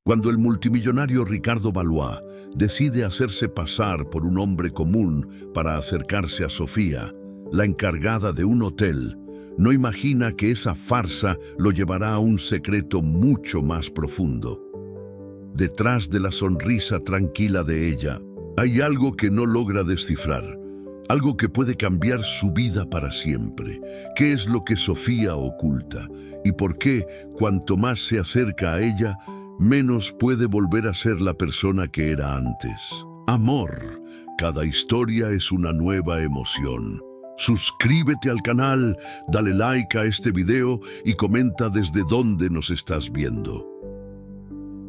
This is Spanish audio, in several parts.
Cuando el multimillonario Ricardo Valois decide hacerse pasar por un hombre común para acercarse a Sofía, la encargada de un hotel, no imagina que esa farsa lo llevará a un secreto mucho más profundo. Detrás de la sonrisa tranquila de ella, hay algo que no logra descifrar, algo que puede cambiar su vida para siempre. ¿Qué es lo que Sofía oculta? ¿Y por qué, cuanto más se acerca a ella, menos puede volver a ser la persona que era antes? Amor. Cada historia es una nueva emoción. Suscríbete al canal, dale like a este video y comenta desde dónde nos estás viendo.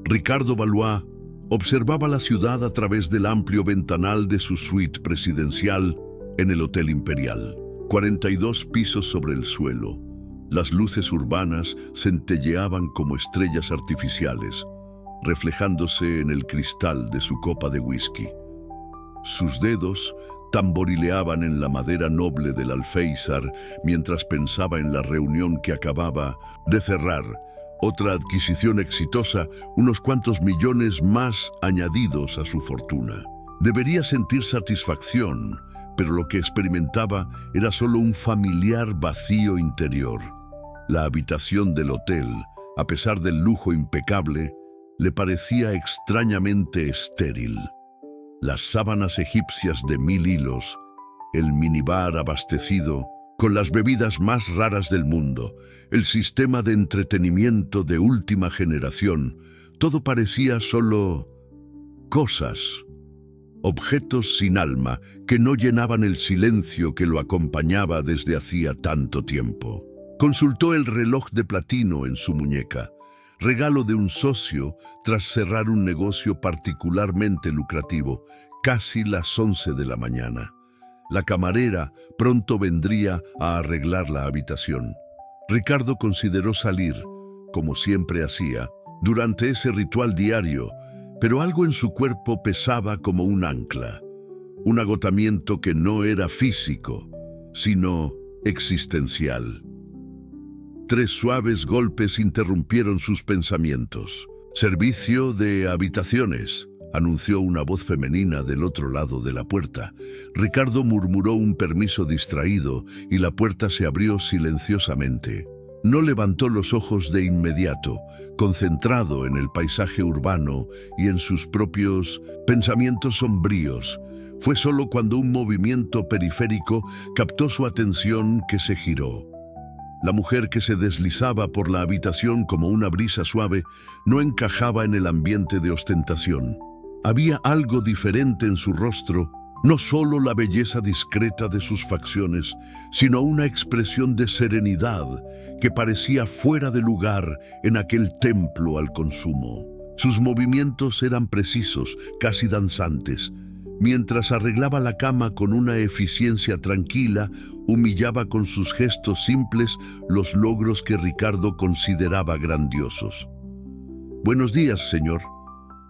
Ricardo Valois observaba la ciudad a través del amplio ventanal de su suite presidencial en el Hotel Imperial. 42 pisos sobre el suelo. Las luces urbanas centelleaban como estrellas artificiales, reflejándose en el cristal de su copa de whisky. Sus dedos tamborileaban en la madera noble del alféizar mientras pensaba en la reunión que acababa de cerrar. Otra adquisición exitosa, unos cuantos millones más añadidos a su fortuna. Debería sentir satisfacción, pero lo que experimentaba era solo un familiar vacío interior. La habitación del hotel, a pesar del lujo impecable, le parecía extrañamente estéril. Las sábanas egipcias de 1000 hilos, el minibar abastecido con las bebidas más raras del mundo, el sistema de entretenimiento de última generación, todo parecía solo cosas, objetos sin alma que no llenaban el silencio que lo acompañaba desde hacía tanto tiempo. Consultó el reloj de platino en su muñeca, regalo de un socio tras cerrar un negocio particularmente lucrativo, casi las 11 de la mañana. La camarera pronto vendría a arreglar la habitación. Ricardo consideró salir, como siempre hacía, durante ese ritual diario, pero algo en su cuerpo pesaba como un ancla, un agotamiento que no era físico, sino existencial. 3 suaves golpes interrumpieron sus pensamientos. «Servicio de habitaciones», anunció una voz femenina del otro lado de la puerta. Ricardo murmuró un permiso distraído y la puerta se abrió silenciosamente. No levantó los ojos de inmediato, concentrado en el paisaje urbano y en sus propios pensamientos sombríos. Fue solo cuando un movimiento periférico captó su atención que se giró. La mujer que se deslizaba por la habitación como una brisa suave no encajaba en el ambiente de ostentación. Había algo diferente en su rostro, no solo la belleza discreta de sus facciones, sino una expresión de serenidad que parecía fuera de lugar en aquel templo al consumo. Sus movimientos eran precisos, casi danzantes. Mientras arreglaba la cama con una eficiencia tranquila, humillaba con sus gestos simples los logros que Ricardo consideraba grandiosos. «Buenos días, señor»,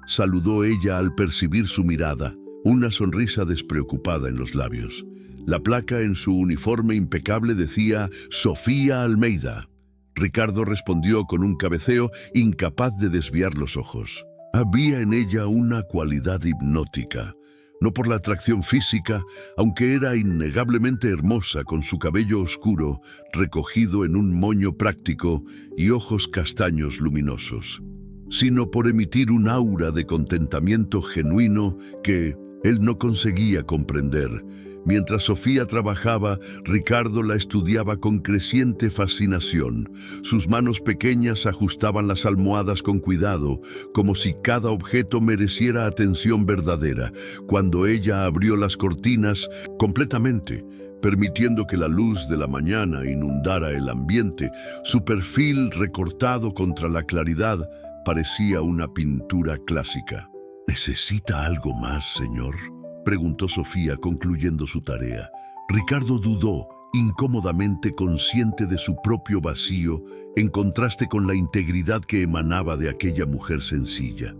saludó ella al percibir su mirada, una sonrisa despreocupada en los labios. La placa en su uniforme impecable decía «Sofía Almeida». Ricardo respondió con un cabeceo incapaz de desviar los ojos. Había en ella una cualidad hipnótica. No por la atracción física, aunque era innegablemente hermosa con su cabello oscuro, recogido en un moño práctico y ojos castaños luminosos, sino por emitir un aura de contentamiento genuino que él no conseguía comprender. Mientras Sofía trabajaba, Ricardo la estudiaba con creciente fascinación. Sus manos pequeñas ajustaban las almohadas con cuidado, como si cada objeto mereciera atención verdadera. Cuando ella abrió las cortinas completamente, permitiendo que la luz de la mañana inundara el ambiente, su perfil recortado contra la claridad parecía una pintura clásica. «¿Necesita algo más, señor?», preguntó Sofía concluyendo su tarea. Ricardo dudó, incómodamente consciente de su propio vacío, en contraste con la integridad que emanaba de aquella mujer sencilla.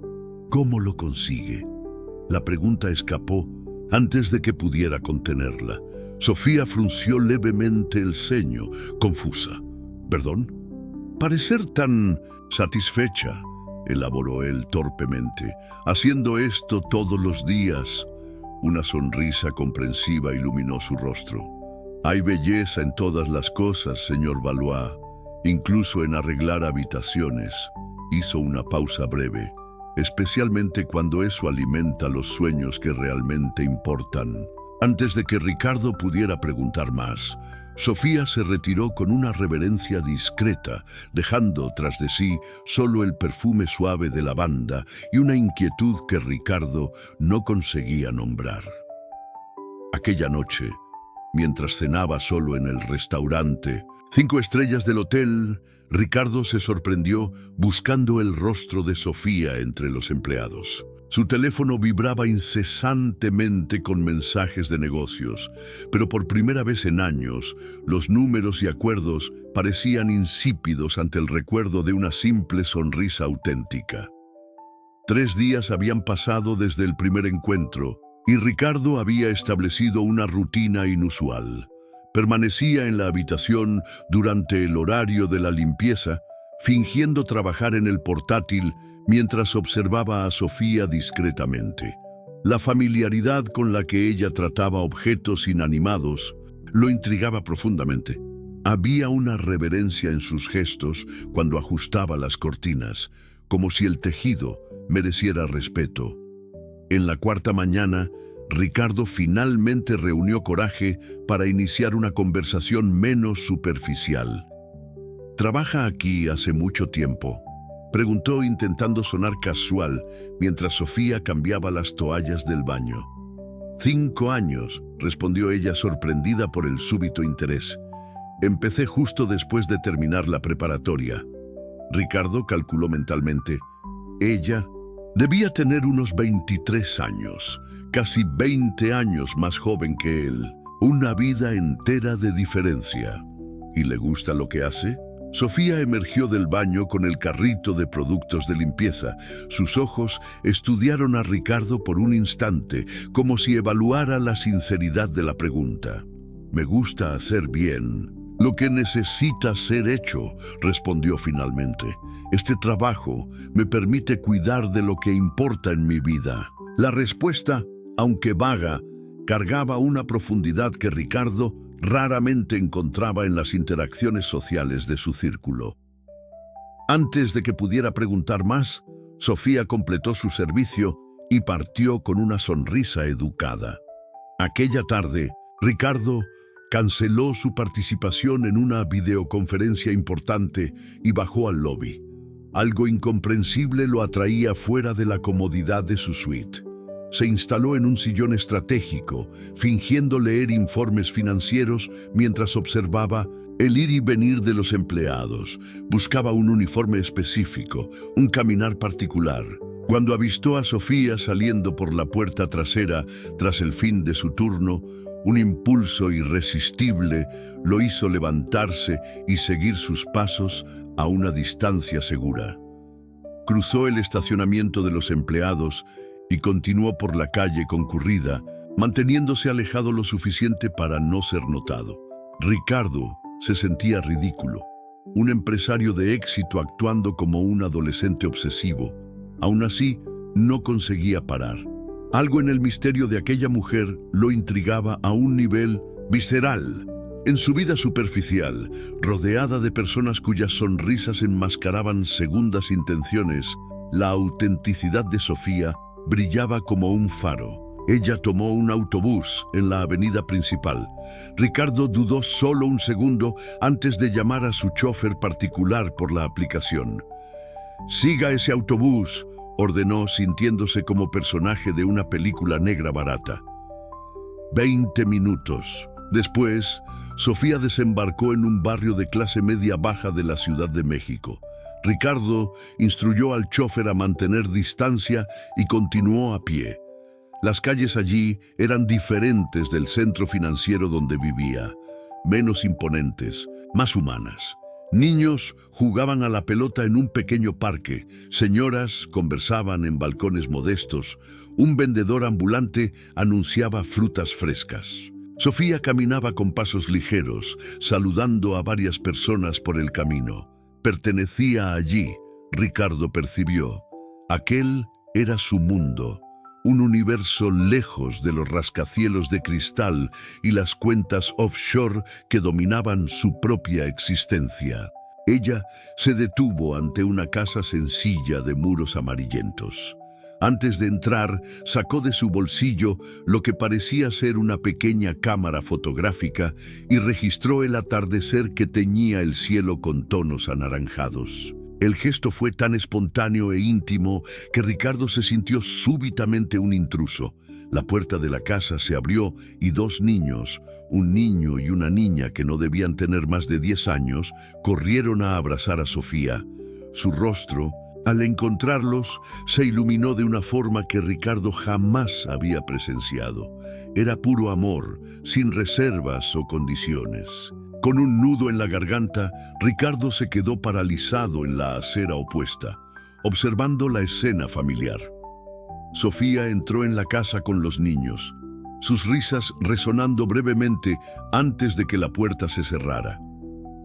«¿Cómo lo consigue?». La pregunta escapó antes de que pudiera contenerla. Sofía frunció levemente el ceño, confusa. «¿Perdón?». Parecer tan satisfecha elaboró él torpemente. Haciendo esto todos los días. Una sonrisa comprensiva iluminó su rostro. Hay belleza en todas las cosas, señor Valois, incluso en arreglar habitaciones. Hizo una pausa breve, especialmente cuando eso alimenta los sueños que realmente importan. Antes de que Ricardo pudiera preguntar más, Sofía se retiró con una reverencia discreta, dejando tras de sí solo el perfume suave de lavanda y una inquietud que Ricardo no conseguía nombrar. Aquella noche, mientras cenaba solo en el restaurante 5 estrellas del hotel, Ricardo se sorprendió buscando el rostro de Sofía entre los empleados. Su teléfono vibraba incesantemente con mensajes de negocios, pero por primera vez en años, los números y acuerdos parecían insípidos ante el recuerdo de una simple sonrisa auténtica. 3 días habían pasado desde el primer encuentro, y Ricardo había establecido una rutina inusual. Permanecía en la habitación durante el horario de la limpieza, fingiendo trabajar en el portátil mientras observaba a Sofía discretamente. La familiaridad con la que ella trataba objetos inanimados lo intrigaba profundamente. Había una reverencia en sus gestos cuando ajustaba las cortinas, como si el tejido mereciera respeto. En la 4ª mañana, Ricardo finalmente reunió coraje para iniciar una conversación menos superficial. ¿Trabaja aquí hace mucho tiempo?, preguntó intentando sonar casual mientras Sofía cambiaba las toallas del baño. 5 años, respondió ella sorprendida por el súbito interés. Empecé justo después de terminar la preparatoria. Ricardo calculó mentalmente. Ella debía tener unos 23 años, casi 20 años más joven que él. Una vida entera de diferencia. ¿Y le gusta lo que hace? Sofía emergió del baño con el carrito de productos de limpieza. Sus ojos estudiaron a Ricardo por un instante, como si evaluara la sinceridad de la pregunta. Me gusta hacer bien lo que necesita ser hecho, respondió finalmente. Este trabajo me permite cuidar de lo que importa en mi vida. La respuesta, aunque vaga, cargaba una profundidad que Ricardo raramente encontraba en las interacciones sociales de su círculo. Antes de que pudiera preguntar más, Sofía completó su servicio y partió con una sonrisa educada. Aquella tarde, Ricardo canceló su participación en una videoconferencia importante y bajó al lobby. Algo incomprensible lo atraía fuera de la comodidad de su suite. Se instaló en un sillón estratégico, fingiendo leer informes financieros mientras observaba el ir y venir de los empleados. Buscaba un uniforme específico, un caminar particular. Cuando avistó a Sofía saliendo por la puerta trasera tras el fin de su turno, un impulso irresistible lo hizo levantarse y seguir sus pasos a una distancia segura. Cruzó el estacionamiento de los empleados y continuó por la calle concurrida, manteniéndose alejado lo suficiente para no ser notado. Ricardo se sentía ridículo, un empresario de éxito actuando como un adolescente obsesivo. Aún así, no conseguía parar. Algo en el misterio de aquella mujer lo intrigaba a un nivel visceral. En su vida superficial, rodeada de personas cuyas sonrisas enmascaraban segundas intenciones, la autenticidad de Sofía brillaba como un faro. Ella tomó un autobús en la avenida principal. Ricardo dudó solo un segundo antes de llamar a su chofer particular por la aplicación. «Siga ese autobús», ordenó, sintiéndose como personaje de una película negra barata. 20 minutos. Después, Sofía desembarcó en un barrio de clase media baja de la Ciudad de México. Ricardo instruyó al chofer a mantener distancia y continuó a pie. Las calles allí eran diferentes del centro financiero donde vivía, menos imponentes, más humanas. Niños jugaban a la pelota en un pequeño parque, señoras conversaban en balcones modestos, un vendedor ambulante anunciaba frutas frescas. Sofía caminaba con pasos ligeros, saludando a varias personas por el camino. Pertenecía allí, Ricardo percibió. Aquel era su mundo, un universo lejos de los rascacielos de cristal y las cuentas offshore que dominaban su propia existencia. Ella se detuvo ante una casa sencilla de muros amarillentos. Antes de entrar, sacó de su bolsillo lo que parecía ser una pequeña cámara fotográfica y registró el atardecer que teñía el cielo con tonos anaranjados. El gesto fue tan espontáneo e íntimo que Ricardo se sintió súbitamente un intruso. La puerta de la casa se abrió y dos niños, un niño y una niña que no debían tener más de 10 años, corrieron a abrazar a Sofía. Su rostro, al encontrarlos, se iluminó de una forma que Ricardo jamás había presenciado. Era puro amor, sin reservas o condiciones. Con un nudo en la garganta, Ricardo se quedó paralizado en la acera opuesta, observando la escena familiar. Sofía entró en la casa con los niños, sus risas resonando brevemente antes de que la puerta se cerrara.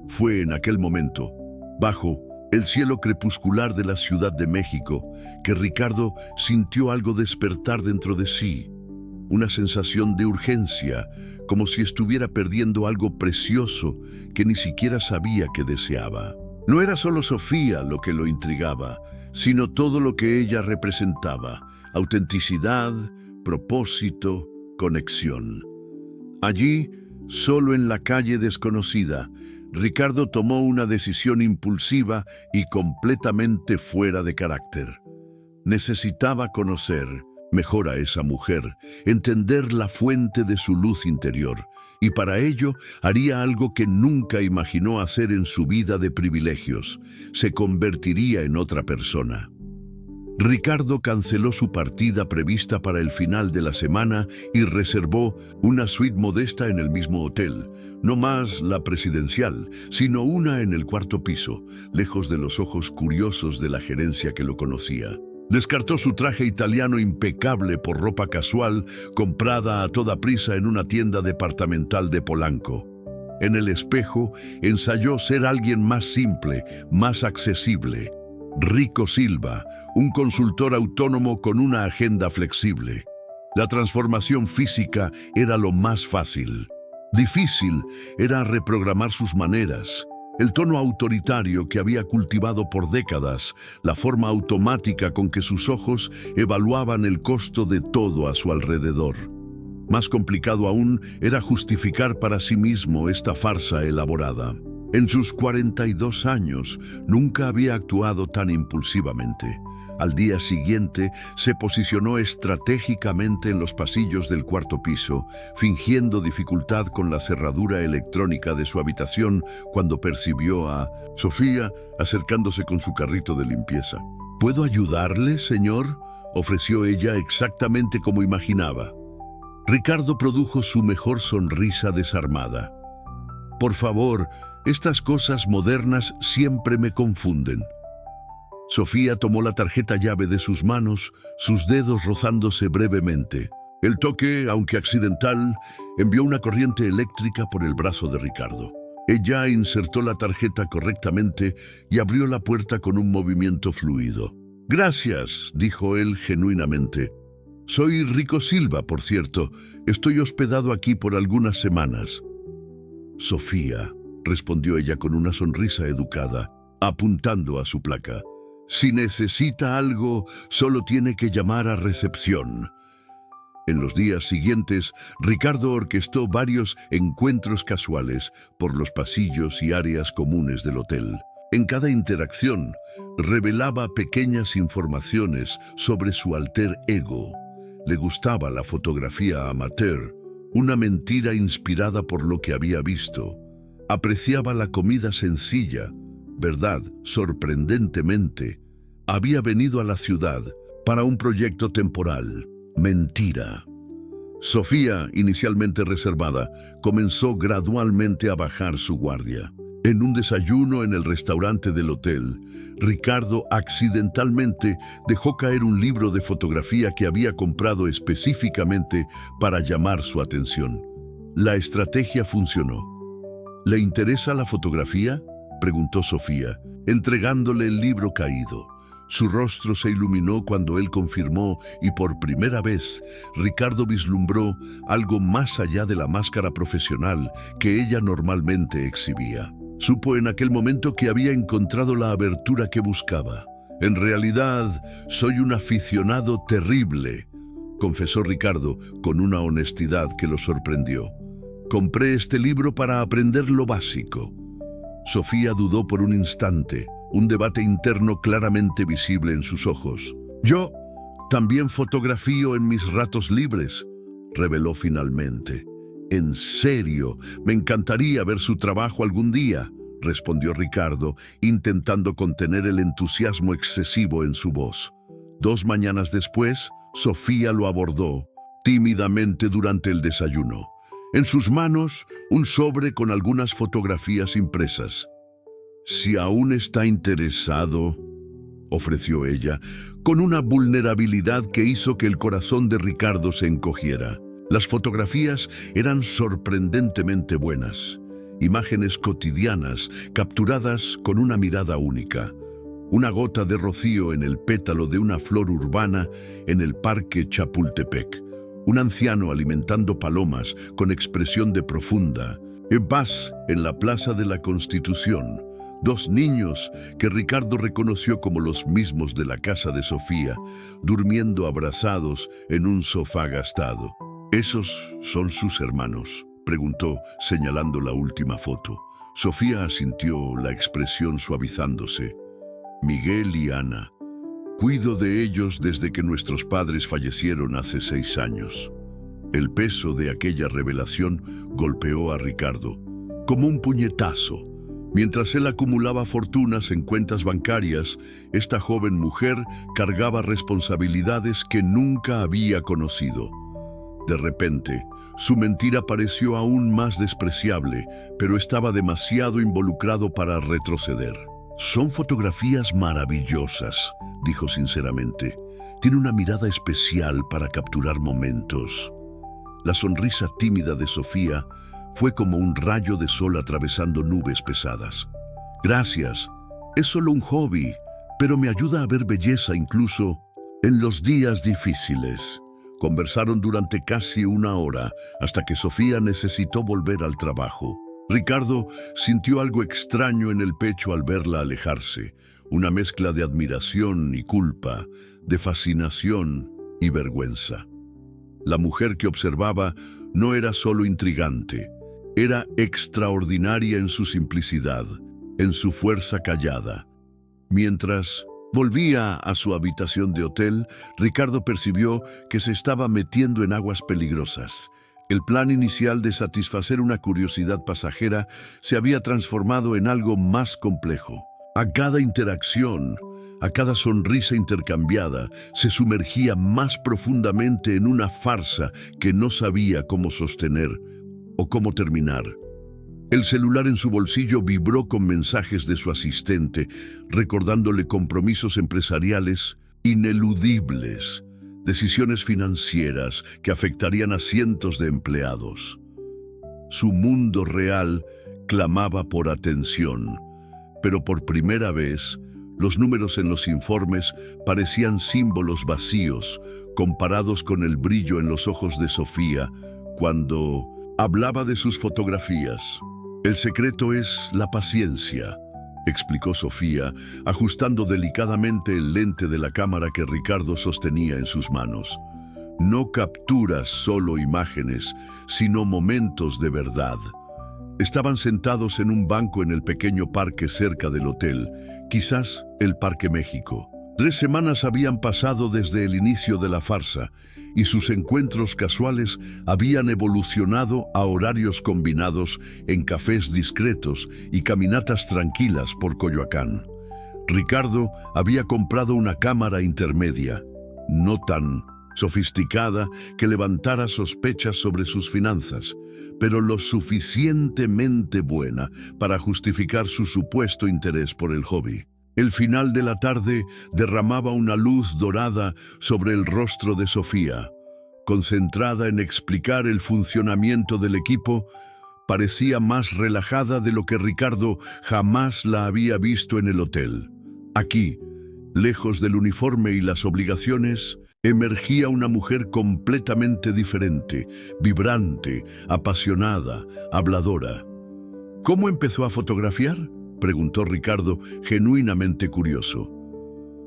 Fue en aquel momento, bajo el cielo crepuscular de la Ciudad de México, que Ricardo sintió algo despertar dentro de sí. Una sensación de urgencia, como si estuviera perdiendo algo precioso que ni siquiera sabía que deseaba. No era solo Sofía lo que lo intrigaba, sino todo lo que ella representaba: autenticidad, propósito, conexión. Allí, solo en la calle desconocida, Ricardo tomó una decisión impulsiva y completamente fuera de carácter. Necesitaba conocer mejor a esa mujer, entender la fuente de su luz interior, y para ello haría algo que nunca imaginó hacer en su vida de privilegios: se convertiría en otra persona. Ricardo canceló su partida prevista para el final de la semana y reservó una suite modesta en el mismo hotel, no más la presidencial, sino una en el cuarto piso, lejos de los ojos curiosos de la gerencia que lo conocía. Descartó su traje italiano impecable por ropa casual comprada a toda prisa en una tienda departamental de Polanco. En el espejo ensayó ser alguien más simple, más accesible. Rico Silva, un consultor autónomo con una agenda flexible. La transformación física era lo más fácil. Difícil era reprogramar sus maneras. El tono autoritario que había cultivado por décadas, la forma automática con que sus ojos evaluaban el costo de todo a su alrededor. Más complicado aún era justificar para sí mismo esta farsa elaborada. En sus 42 años nunca había actuado tan impulsivamente. Al día siguiente se posicionó estratégicamente en los pasillos del cuarto piso, fingiendo dificultad con la cerradura electrónica de su habitación cuando percibió a Sofía acercándose con su carrito de limpieza. ¿Puedo ayudarle, señor?, ofreció ella exactamente como imaginaba. Ricardo produjo su mejor sonrisa desarmada. Por favor, estas cosas modernas siempre me confunden. Sofía tomó la tarjeta llave de sus manos, sus dedos rozándose brevemente. El toque, aunque accidental, envió una corriente eléctrica por el brazo de Ricardo. Ella insertó la tarjeta correctamente y abrió la puerta con un movimiento fluido. «Gracias», dijo él genuinamente. «Soy Rico Silva, por cierto. Estoy hospedado aquí por algunas semanas». «Sofía», respondió ella con una sonrisa educada, apuntando a su placa. «Si necesita algo, solo tiene que llamar a recepción». En los días siguientes, Ricardo orquestó varios encuentros casuales por los pasillos y áreas comunes del hotel. En cada interacción, revelaba pequeñas informaciones sobre su alter ego. Le gustaba la fotografía amateur, una mentira inspirada por lo que había visto. Apreciaba la comida sencilla, verdad, sorprendentemente. Había venido a la ciudad para un proyecto temporal. Mentira. Sofía, inicialmente reservada, comenzó gradualmente a bajar su guardia. En un desayuno en el restaurante del hotel, Ricardo accidentalmente dejó caer un libro de fotografía que había comprado específicamente para llamar su atención. La estrategia funcionó. «¿Le interesa la fotografía?», preguntó Sofía. entregándole el libro caído. Su rostro se iluminó cuando él confirmó y por primera vez Ricardo vislumbró algo más allá de la máscara profesional que ella normalmente exhibía. Supo en aquel momento que había encontrado la abertura que buscaba. «En realidad, soy un aficionado terrible», confesó Ricardo con una honestidad que lo sorprendió. «Compré este libro para aprender lo básico». Sofía dudó por un instante, un debate interno claramente visible en sus ojos. «Yo también fotografío en mis ratos libres», reveló finalmente. «En serio, me encantaría ver su trabajo algún día», respondió Ricardo, intentando contener el entusiasmo excesivo en su voz. 2 mañanas después, Sofía lo abordó tímidamente durante el desayuno. En sus manos, un sobre con algunas fotografías impresas. «Si aún está interesado», ofreció ella, con una vulnerabilidad que hizo que el corazón de Ricardo se encogiera. Las fotografías eran sorprendentemente buenas. Imágenes cotidianas, capturadas con una mirada única. Una gota de rocío en el pétalo de una flor urbana en el Parque Chapultepec. Un anciano alimentando palomas con expresión de profunda. En paz en la Plaza de la Constitución. 2 niños que Ricardo reconoció como los mismos de la casa de Sofía, durmiendo abrazados en un sofá gastado. «¿Esos son sus hermanos?», preguntó, señalando la última foto. Sofía asintió, la expresión suavizándose. «Miguel y Ana. Cuido de ellos desde que nuestros padres fallecieron hace 6 años». El peso de aquella revelación golpeó a Ricardo, como un puñetazo. Mientras él acumulaba fortunas en cuentas bancarias, esta joven mujer cargaba responsabilidades que nunca había conocido. De repente, su mentira pareció aún más despreciable, pero estaba demasiado involucrado para retroceder. «Son fotografías maravillosas», dijo sinceramente. «Tiene una mirada especial para capturar momentos». La sonrisa tímida de Sofía fue como un rayo de sol atravesando nubes pesadas. «Gracias. Es solo un hobby, pero me ayuda a ver belleza incluso en los días difíciles». Conversaron durante casi 1 hora, hasta que Sofía necesitó volver al trabajo. Ricardo sintió algo extraño en el pecho al verla alejarse, una mezcla de admiración y culpa, de fascinación y vergüenza. La mujer que observaba no era solo intrigante, era extraordinaria en su simplicidad, en su fuerza callada. Mientras volvía a su habitación de hotel, Ricardo percibió que se estaba metiendo en aguas peligrosas. El plan inicial de satisfacer una curiosidad pasajera se había transformado en algo más complejo. A cada interacción, a cada sonrisa intercambiada, se sumergía más profundamente en una farsa que no sabía cómo sostener o cómo terminar. El celular en su bolsillo vibró con mensajes de su asistente, recordándole compromisos empresariales ineludibles, decisiones financieras que afectarían a cientos de empleados. Su mundo real clamaba por atención, pero por primera vez, los números en los informes parecían símbolos vacíos, comparados con el brillo en los ojos de Sofía cuando hablaba de sus fotografías. «El secreto es la paciencia», explicó Sofía, ajustando delicadamente el lente de la cámara que Ricardo sostenía en sus manos. «No capturas solo imágenes, sino momentos de verdad». Estaban sentados en un banco en el pequeño parque cerca del hotel, quizás el Parque México. 3 semanas habían pasado desde el inicio de la farsa, y sus encuentros casuales habían evolucionado a horarios combinados en cafés discretos y caminatas tranquilas por Coyoacán. Ricardo había comprado una cámara intermedia, no tan sofisticada que levantara sospechas sobre sus finanzas, pero lo suficientemente buena para justificar su supuesto interés por el hobby. El final de la tarde derramaba una luz dorada sobre el rostro de Sofía, concentrada en explicar el funcionamiento del equipo, parecía más relajada de lo que Ricardo jamás la había visto en el hotel. Aquí, lejos del uniforme y las obligaciones, emergía una mujer completamente diferente, vibrante, apasionada, habladora. ¿Cómo empezó a fotografiar?, preguntó Ricardo, genuinamente curioso.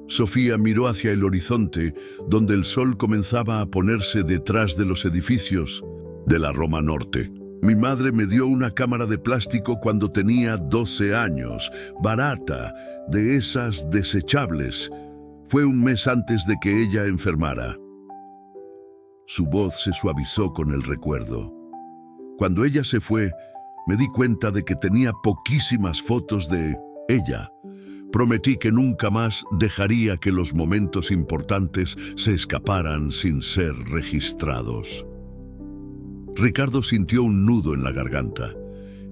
Sofía miró hacia el horizonte, donde el sol comenzaba a ponerse detrás de los edificios de la Roma Norte. Mi madre me dio una cámara de plástico cuando tenía 12 años, barata, de esas desechables. Fue un mes antes de que ella enfermara. Su voz se suavizó con el recuerdo. Cuando ella se fue, me di cuenta de que tenía poquísimas fotos de ella. Prometí que nunca más dejaría que los momentos importantes se escaparan sin ser registrados. Ricardo sintió un nudo en la garganta.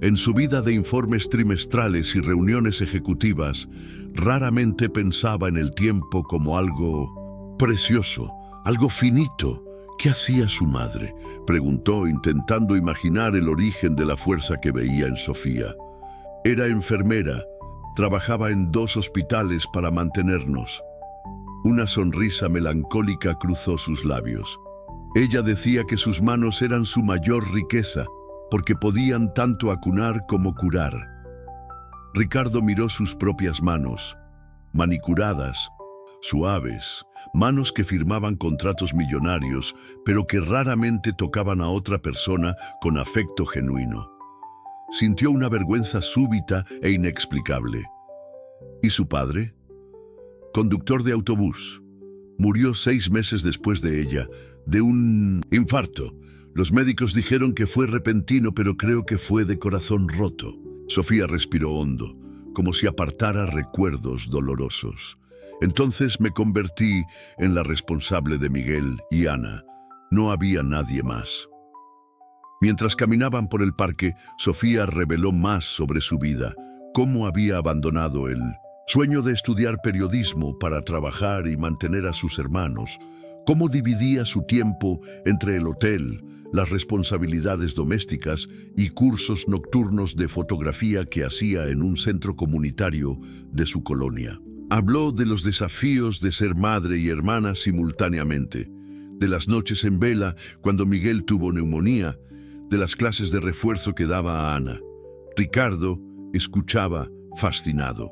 En su vida de informes trimestrales y reuniones ejecutivas, raramente pensaba en el tiempo como algo precioso, algo finito. ¿Qué hacía su madre?, preguntó, intentando imaginar el origen de la fuerza que veía en Sofía. Era enfermera, trabajaba en 2 hospitales para mantenernos. Una sonrisa melancólica cruzó sus labios. Ella decía que sus manos eran su mayor riqueza, porque podían tanto acunar como curar. Ricardo miró sus propias manos, manicuradas, suaves, manos que firmaban contratos millonarios, pero que raramente tocaban a otra persona con afecto genuino. Sintió una vergüenza súbita e inexplicable. ¿Y su padre? Conductor de autobús. Murió 6 meses después de ella, de un infarto. Los médicos dijeron que fue repentino, pero creo que fue de corazón roto. Sofía respiró hondo, como si apartara recuerdos dolorosos. Entonces me convertí en la responsable de Miguel y Ana. No había nadie más. Mientras caminaban por el parque, Sofía reveló más sobre su vida, cómo había abandonado el sueño de estudiar periodismo para trabajar y mantener a sus hermanos, cómo dividía su tiempo entre el hotel, las responsabilidades domésticas y cursos nocturnos de fotografía que hacía en un centro comunitario de su colonia. Habló de los desafíos de ser madre y hermana simultáneamente, de las noches en vela cuando Miguel tuvo neumonía, de las clases de refuerzo que daba a Ana. Ricardo escuchaba fascinado.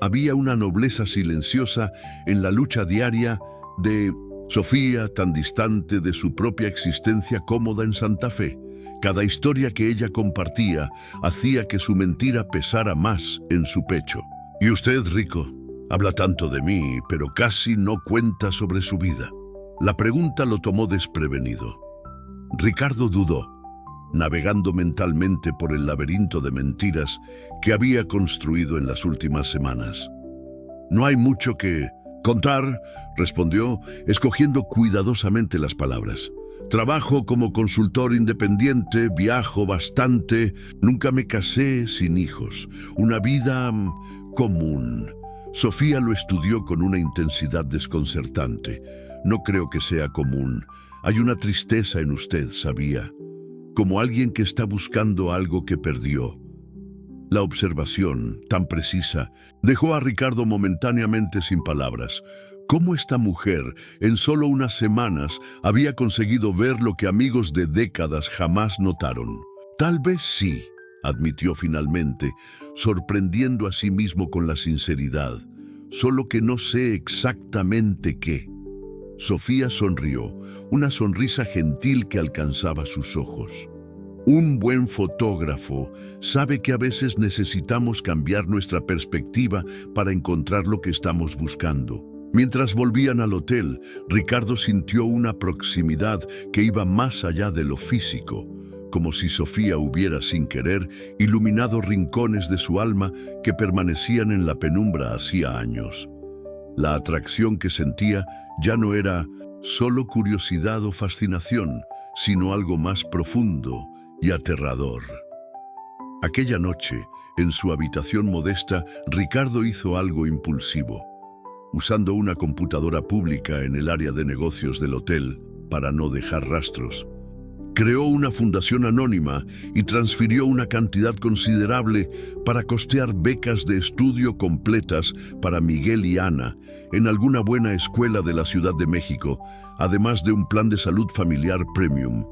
Había una nobleza silenciosa en la lucha diaria de Sofía, tan distante de su propia existencia cómoda en Santa Fe. Cada historia que ella compartía hacía que su mentira pesara más en su pecho. Y usted, Rico, habla tanto de mí, pero casi no cuenta sobre su vida. La pregunta lo tomó desprevenido. Ricardo dudó, navegando mentalmente por el laberinto de mentiras que había construido en las últimas semanas. No hay mucho que contar, respondió, escogiendo cuidadosamente las palabras. Trabajo como consultor independiente, viajo bastante, nunca me casé sin hijos. Una vida común. Sofía lo estudió con una intensidad desconcertante. No creo que sea común. Hay una tristeza en usted, sabía. Como alguien que está buscando algo que perdió. La observación, tan precisa, dejó a Ricardo momentáneamente sin palabras. ¿Cómo esta mujer, en solo unas semanas, había conseguido ver lo que amigos de décadas jamás notaron? Tal vez sí, admitió finalmente, sorprendiendo a sí mismo con la sinceridad. Solo que no sé exactamente qué. Sofía sonrió, una sonrisa gentil que alcanzaba sus ojos. Un buen fotógrafo sabe que a veces necesitamos cambiar nuestra perspectiva para encontrar lo que estamos buscando. Mientras volvían al hotel, Ricardo sintió una proximidad que iba más allá de lo físico, como si Sofía hubiera, sin querer, iluminado rincones de su alma que permanecían en la penumbra hacía años. La atracción que sentía ya no era solo curiosidad o fascinación, sino algo más profundo y aterrador. Aquella noche, en su habitación modesta, Ricardo hizo algo impulsivo. Usando una computadora pública en el área de negocios del hotel para no dejar rastros, Creó una fundación anónima y transfirió una cantidad considerable para costear becas de estudio completas para Miguel y Ana en alguna buena escuela de la Ciudad de México, además de un plan de salud familiar premium.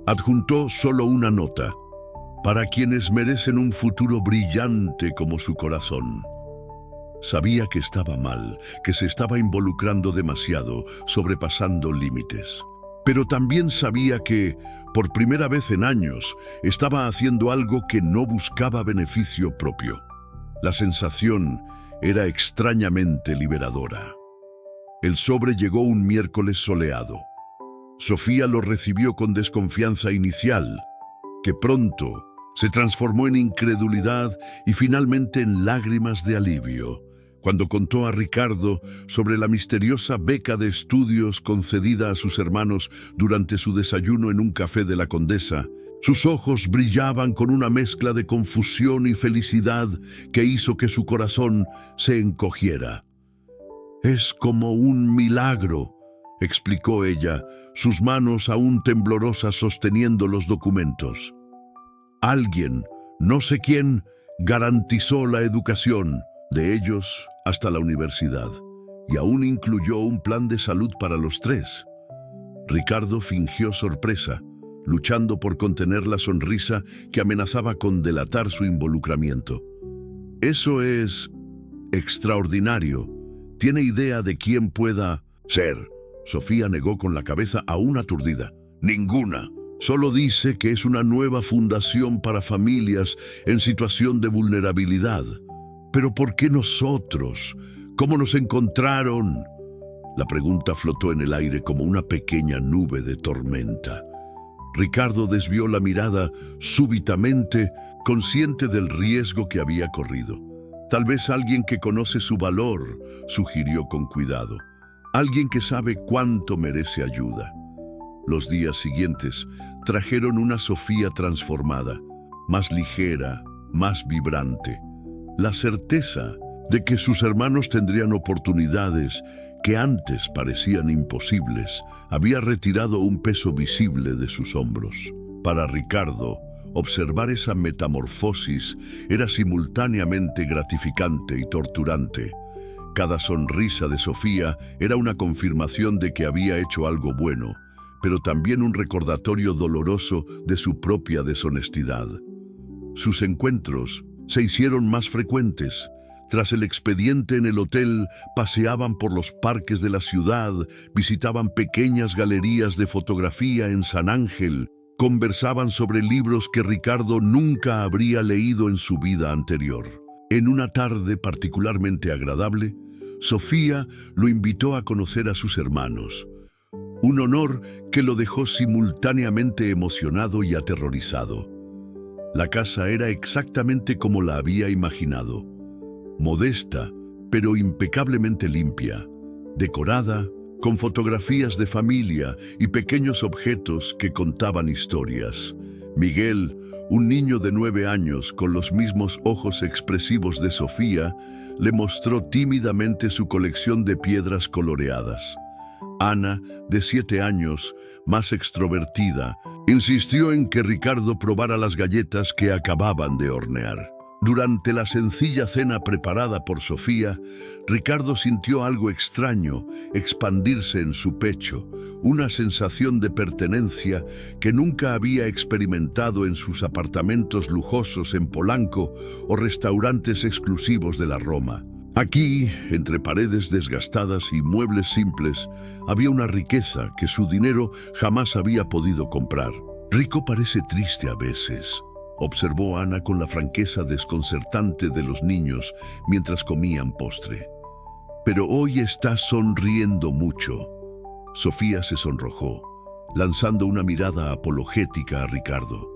Adjuntó solo una nota: para quienes merecen un futuro brillante como su corazón. Sabía que estaba mal, que se estaba involucrando demasiado, sobrepasando límites. Pero también sabía que, por primera vez en años, estaba haciendo algo que no buscaba beneficio propio. La sensación era extrañamente liberadora. El sobre llegó un miércoles soleado. Sofía lo recibió con desconfianza inicial, que pronto se transformó en incredulidad y finalmente en lágrimas de alivio, cuando contó a Ricardo sobre la misteriosa beca de estudios concedida a sus hermanos durante su desayuno en un café de la Condesa. Sus ojos brillaban con una mezcla de confusión y felicidad que hizo que su corazón se encogiera. «Es como un milagro», explicó ella, sus manos aún temblorosas sosteniendo los documentos. «Alguien, no sé quién, garantizó la educación de ellos hasta la universidad, y aún incluyó un plan de salud para los tres». Ricardo fingió sorpresa, luchando por contener la sonrisa que amenazaba con delatar su involucramiento. «Eso es extraordinario. ¿Tiene idea de quién pueda ser?». Sofía negó con la cabeza aún aturdida. «Ninguna. Solo dice que es una nueva fundación para familias en situación de vulnerabilidad. ¿Pero por qué nosotros? ¿Cómo nos encontraron?». La pregunta flotó en el aire como una pequeña nube de tormenta. Ricardo desvió la mirada súbitamente, consciente del riesgo que había corrido. «Tal vez alguien que conoce su valor», sugirió con cuidado. «Alguien que sabe cuánto merece ayuda». Los días siguientes trajeron una Sofía transformada, más ligera, más vibrante. La certeza de que sus hermanos tendrían oportunidades que antes parecían imposibles había retirado un peso visible de sus hombros. Para Ricardo, observar esa metamorfosis era simultáneamente gratificante y torturante. Cada sonrisa de Sofía era una confirmación de que había hecho algo bueno, pero también un recordatorio doloroso de su propia deshonestidad. Sus encuentros se hicieron más frecuentes. Tras el expediente en el hotel, paseaban por los parques de la ciudad, visitaban pequeñas galerías de fotografía en San Ángel, conversaban sobre libros que Ricardo nunca habría leído en su vida anterior. En una tarde particularmente agradable, Sofía lo invitó a conocer a sus hermanos. Un honor que lo dejó simultáneamente emocionado y aterrorizado. La casa era exactamente como la había imaginado. Modesta, pero impecablemente limpia, decorada, con fotografías de familia y pequeños objetos que contaban historias. Miguel, un niño de 9 años con los mismos ojos expresivos de Sofía, le mostró tímidamente su colección de piedras coloreadas. Ana, de 7 años, más extrovertida, insistió en que Ricardo probara las galletas que acababan de hornear. Durante la sencilla cena preparada por Sofía, Ricardo sintió algo extraño expandirse en su pecho, una sensación de pertenencia que nunca había experimentado en sus apartamentos lujosos en Polanco o restaurantes exclusivos de la Roma. Aquí, entre paredes desgastadas y muebles simples, había una riqueza que su dinero jamás había podido comprar. «Rico parece triste a veces», observó Ana con la franqueza desconcertante de los niños mientras comían postre. «Pero hoy está sonriendo mucho». Sofía se sonrojó, lanzando una mirada apologética a Ricardo.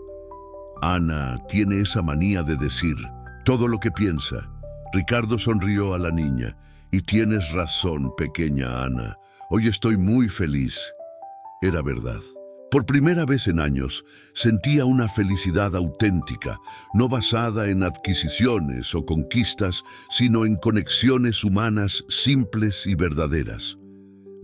Ana tiene esa manía de decir todo lo que piensa. Ricardo sonrió a la niña. «Y tienes razón, pequeña Ana. Hoy estoy muy feliz». Era verdad. Por primera vez en años, sentía una felicidad auténtica, no basada en adquisiciones o conquistas, sino en conexiones humanas simples y verdaderas.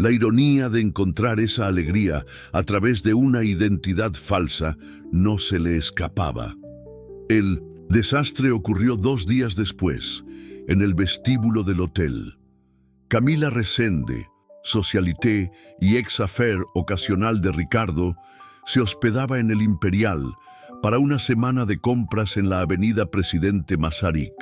La ironía de encontrar esa alegría a través de una identidad falsa no se le escapaba. El desastre ocurrió 2 días después, en el vestíbulo del hotel. Camila Resende, socialité y ex-affaire ocasional de Ricardo, se hospedaba en el Imperial para una semana de compras en la avenida Presidente Masaryk.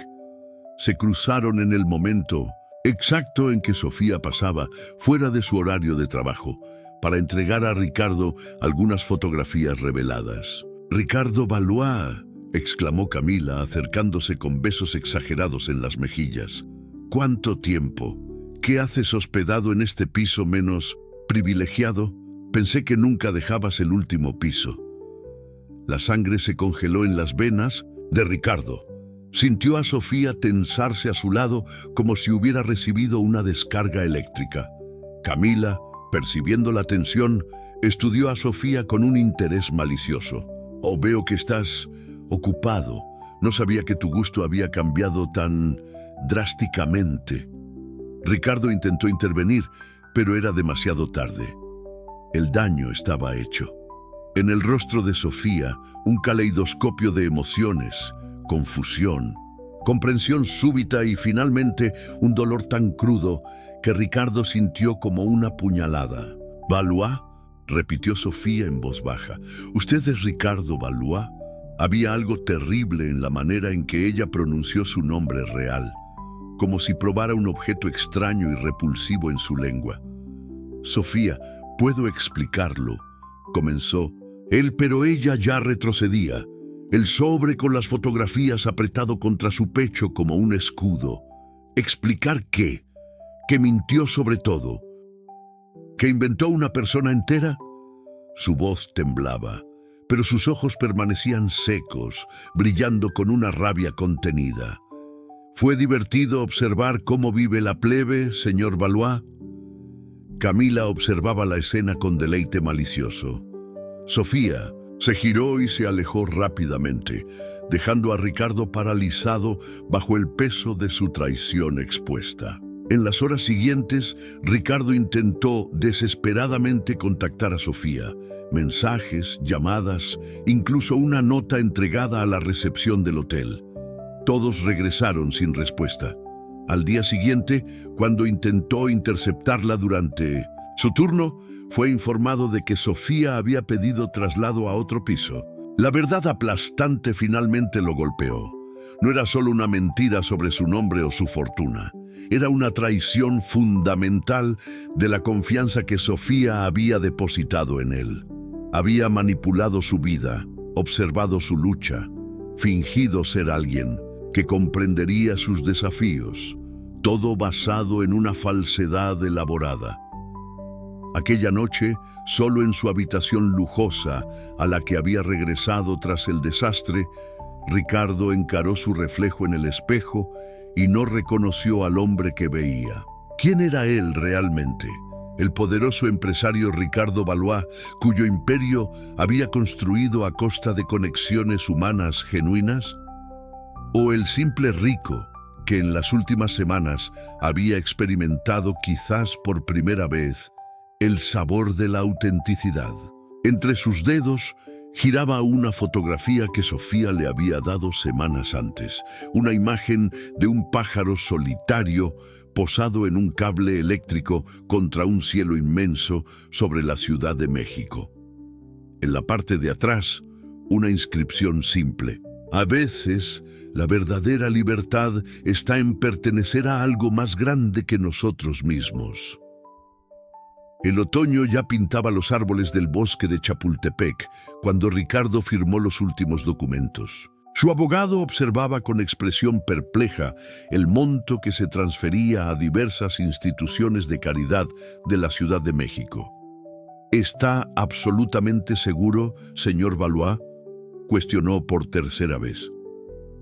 Se cruzaron en el momento exacto en que Sofía pasaba fuera de su horario de trabajo para entregar a Ricardo algunas fotografías reveladas. «Ricardo Valois», exclamó Camila, acercándose con besos exagerados en las mejillas. «¿Cuánto tiempo? ¿Qué haces hospedado en este piso menos privilegiado? Pensé que nunca dejabas el último piso». La sangre se congeló en las venas de Ricardo. Sintió a Sofía tensarse a su lado como si hubiera recibido una descarga eléctrica. Camila, percibiendo la tensión, estudió a Sofía con un interés malicioso. «Oh, veo que estás ocupado. No sabía que tu gusto había cambiado tan drásticamente». Ricardo intentó intervenir, pero era demasiado tarde. El daño estaba hecho. En el rostro de Sofía, un caleidoscopio de emociones, confusión, comprensión súbita y finalmente un dolor tan crudo que Ricardo sintió como una puñalada. «¿Valois?», repitió Sofía en voz baja. «¿Usted es Ricardo Valois?». Había algo terrible en la manera en que ella pronunció su nombre real, como si probara un objeto extraño y repulsivo en su lengua. «Sofía, puedo explicarlo», comenzó él, pero ella ya retrocedía, el sobre con las fotografías apretado contra su pecho como un escudo. ¿Explicar qué? ¿Que mintió sobre todo? ¿Que inventó una persona entera? Su voz temblaba, pero sus ojos permanecían secos, brillando con una rabia contenida. «¿Fue divertido observar cómo vive la plebe, señor Valois?». Camila observaba la escena con deleite malicioso. Sofía se giró y se alejó rápidamente, dejando a Ricardo paralizado bajo el peso de su traición expuesta. En las horas siguientes, Ricardo intentó desesperadamente contactar a Sofía. Mensajes, llamadas, incluso una nota entregada a la recepción del hotel. Todos regresaron sin respuesta. Al día siguiente, cuando intentó interceptarla durante su turno, fue informado de que Sofía había pedido traslado a otro piso. La verdad aplastante finalmente lo golpeó. No era solo una mentira sobre su nombre o su fortuna. Era una traición fundamental de la confianza que Sofía había depositado en él. Había manipulado su vida, observado su lucha, fingido ser alguien que comprendería sus desafíos, todo basado en una falsedad elaborada. Aquella noche, solo en su habitación lujosa, a la que había regresado tras el desastre, Ricardo encaró su reflejo en el espejo y no reconoció al hombre que veía. ¿Quién era él realmente? ¿El poderoso empresario Ricardo Valois, cuyo imperio había construido a costa de conexiones humanas genuinas? ¿O el simple rico que en las últimas semanas había experimentado quizás por primera vez el sabor de la autenticidad? Entre sus dedos giraba una fotografía que Sofía le había dado semanas antes, una imagen de un pájaro solitario posado en un cable eléctrico contra un cielo inmenso sobre la Ciudad de México. En la parte de atrás, una inscripción simple: «A veces, la verdadera libertad está en pertenecer a algo más grande que nosotros mismos». El otoño ya pintaba los árboles del bosque de Chapultepec cuando Ricardo firmó los últimos documentos. Su abogado observaba con expresión perpleja el monto que se transfería a diversas instituciones de caridad de la Ciudad de México. ¿Está absolutamente seguro, señor Valois?, cuestionó por tercera vez.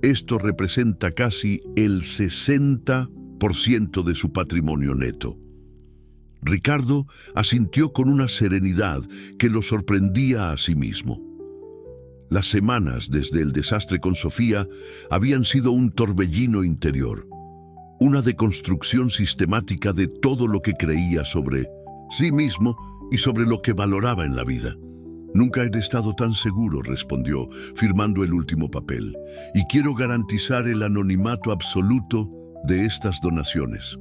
Esto representa casi el 60% de su patrimonio neto. Ricardo asintió con una serenidad que lo sorprendía a sí mismo. Las semanas desde el desastre con Sofía habían sido un torbellino interior, una deconstrucción sistemática de todo lo que creía sobre sí mismo y sobre lo que valoraba en la vida. Nunca he estado tan seguro, respondió, firmando el último papel, y quiero garantizar el anonimato absoluto de estas donaciones.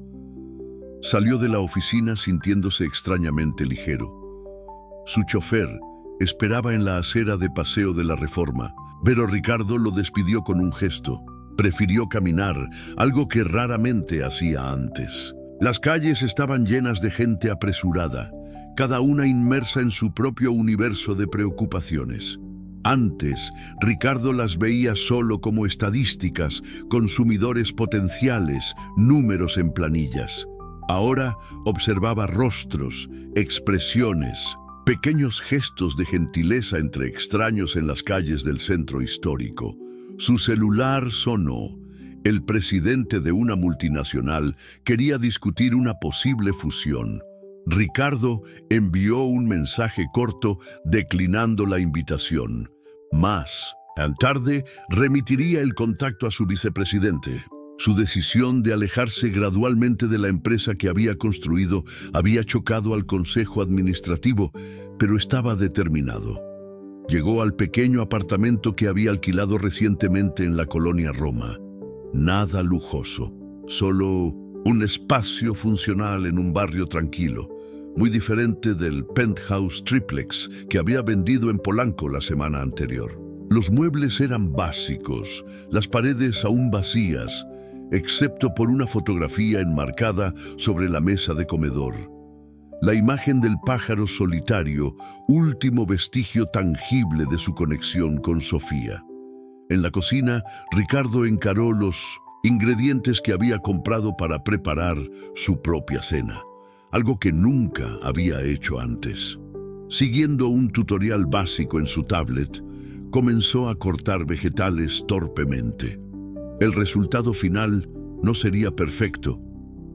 Salió de la oficina sintiéndose extrañamente ligero. Su chofer esperaba en la acera de Paseo de la Reforma, pero Ricardo lo despidió con un gesto. Prefirió caminar, algo que raramente hacía antes. Las calles estaban llenas de gente apresurada, cada una inmersa en su propio universo de preocupaciones. Antes, Ricardo las veía solo como estadísticas, consumidores potenciales, números en planillas. Ahora observaba rostros, expresiones, pequeños gestos de gentileza entre extraños en las calles del centro histórico. Su celular sonó. El presidente de una multinacional quería discutir una posible fusión. Ricardo envió un mensaje corto declinando la invitación. Más tarde remitiría el contacto a su vicepresidente. Su decisión de alejarse gradualmente de la empresa que había construido había chocado al consejo administrativo, pero estaba determinado. Llegó al pequeño apartamento que había alquilado recientemente en la colonia Roma. Nada lujoso, solo un espacio funcional en un barrio tranquilo, muy diferente del penthouse triplex que había vendido en Polanco la semana anterior. Los muebles eran básicos, las paredes aún vacías, excepto por una fotografía enmarcada sobre la mesa de comedor. La imagen del pájaro solitario, último vestigio tangible de su conexión con Sofía. En la cocina, Ricardo encaró los ingredientes que había comprado para preparar su propia cena, algo que nunca había hecho antes. Siguiendo un tutorial básico en su tablet, comenzó a cortar vegetales torpemente. El resultado final no sería perfecto,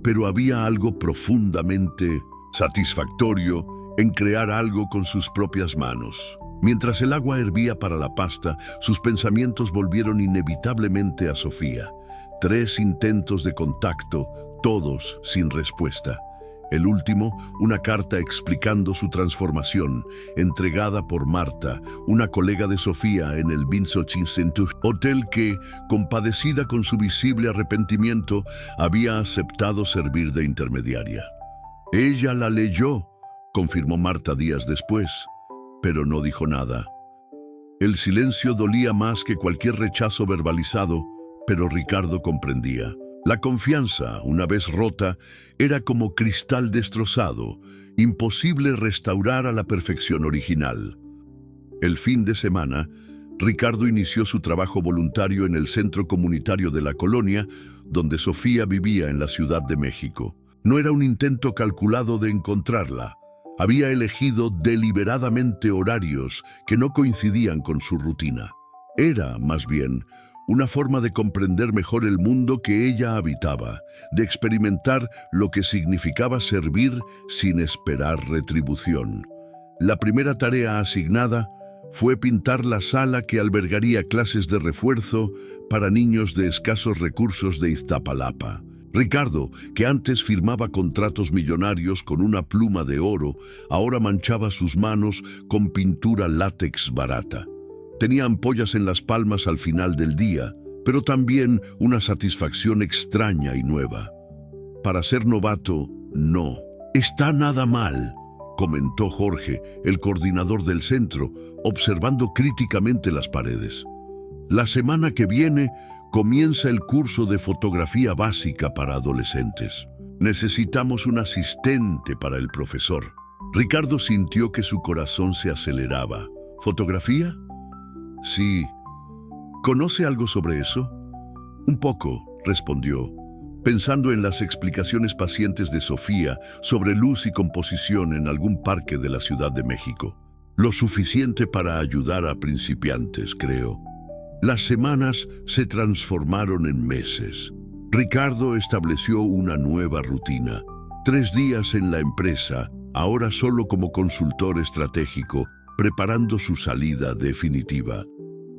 pero había algo profundamente satisfactorio en crear algo con sus propias manos. Mientras el agua hervía para la pasta, sus pensamientos volvieron inevitablemente a Sofía. 3 intentos de contacto, todos sin respuesta. El último, una carta explicando su transformación, entregada por Marta, una colega de Sofía en el Vinsotin Center, hotel que, compadecida con su visible arrepentimiento, había aceptado servir de intermediaria. Ella la leyó, confirmó Marta días después, pero no dijo nada. El silencio dolía más que cualquier rechazo verbalizado, pero Ricardo comprendía. La confianza, una vez rota, era como cristal destrozado, imposible restaurar a la perfección original. El fin de semana, Ricardo inició su trabajo voluntario en el centro comunitario de la colonia, donde Sofía vivía en la Ciudad de México. No era un intento calculado de encontrarla. Había elegido deliberadamente horarios que no coincidían con su rutina. Era, más bien, una forma de comprender mejor el mundo que ella habitaba, de experimentar lo que significaba servir sin esperar retribución. La primera tarea asignada fue pintar la sala que albergaría clases de refuerzo para niños de escasos recursos de Iztapalapa. Ricardo, que antes firmaba contratos millonarios con una pluma de oro, ahora manchaba sus manos con pintura látex barata. Tenía ampollas en las palmas al final del día, pero también una satisfacción extraña y nueva. Para ser novato, no. Está nada mal, comentó Jorge, el coordinador del centro, observando críticamente las paredes. La semana que viene comienza el curso de fotografía básica para adolescentes. Necesitamos un asistente para el profesor. Ricardo sintió que su corazón se aceleraba. ¿Fotografía? Sí. ¿Conoce algo sobre eso? Un poco, respondió, pensando en las explicaciones pacientes de Sofía sobre luz y composición en algún parque de la Ciudad de México. Lo suficiente para ayudar a principiantes, creo. Las semanas se transformaron en meses. Ricardo estableció una nueva rutina. 3 días en la empresa, ahora solo como consultor estratégico, preparando su salida definitiva.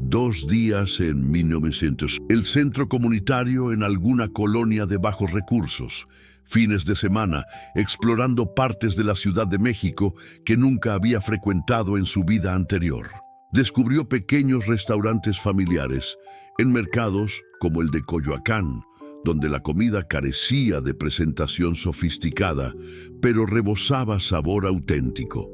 2 días en 1900, el centro comunitario en alguna colonia de bajos recursos, fines de semana, explorando partes de la Ciudad de México que nunca había frecuentado en su vida anterior. Descubrió pequeños restaurantes familiares, en mercados como el de Coyoacán, donde la comida carecía de presentación sofisticada, pero rebosaba sabor auténtico.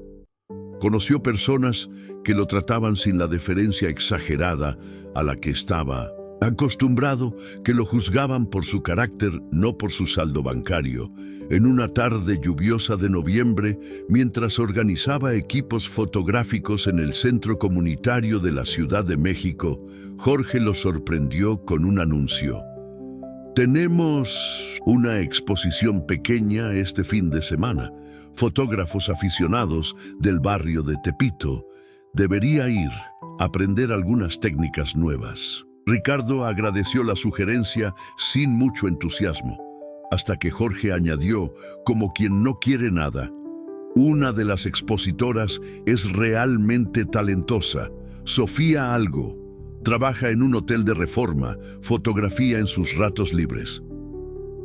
Conoció personas que lo trataban sin la deferencia exagerada a la que estaba acostumbrado, que lo juzgaban por su carácter, no por su saldo bancario. En una tarde lluviosa de noviembre, mientras organizaba equipos fotográficos en el Centro Comunitario de la Ciudad de México, Jorge lo sorprendió con un anuncio. Tenemos una exposición pequeña este fin de semana. Fotógrafos aficionados del barrio de Tepito. Debería ir a aprender algunas técnicas nuevas. Ricardo agradeció la sugerencia sin mucho entusiasmo, hasta que Jorge añadió, como quien no quiere nada: una de las expositoras es realmente talentosa, Sofía Algo. Trabaja en un hotel de Reforma, fotografía en sus ratos libres.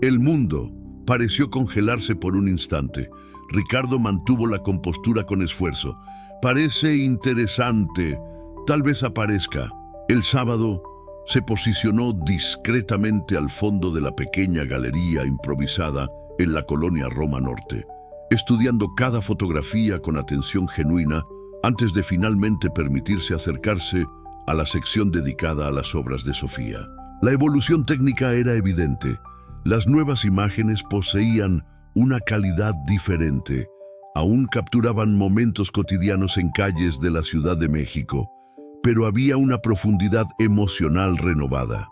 El mundo pareció congelarse por un instante. Ricardo mantuvo la compostura con esfuerzo. Parece interesante. Tal vez aparezca. El sábado se posicionó discretamente al fondo de la pequeña galería improvisada en la colonia Roma Norte, estudiando cada fotografía con atención genuina antes de finalmente permitirse acercarse a la sección dedicada a las obras de Sofía. La evolución técnica era evidente. Las nuevas imágenes poseían una calidad diferente. Aún capturaban momentos cotidianos en calles de la Ciudad de México, pero había una profundidad emocional renovada.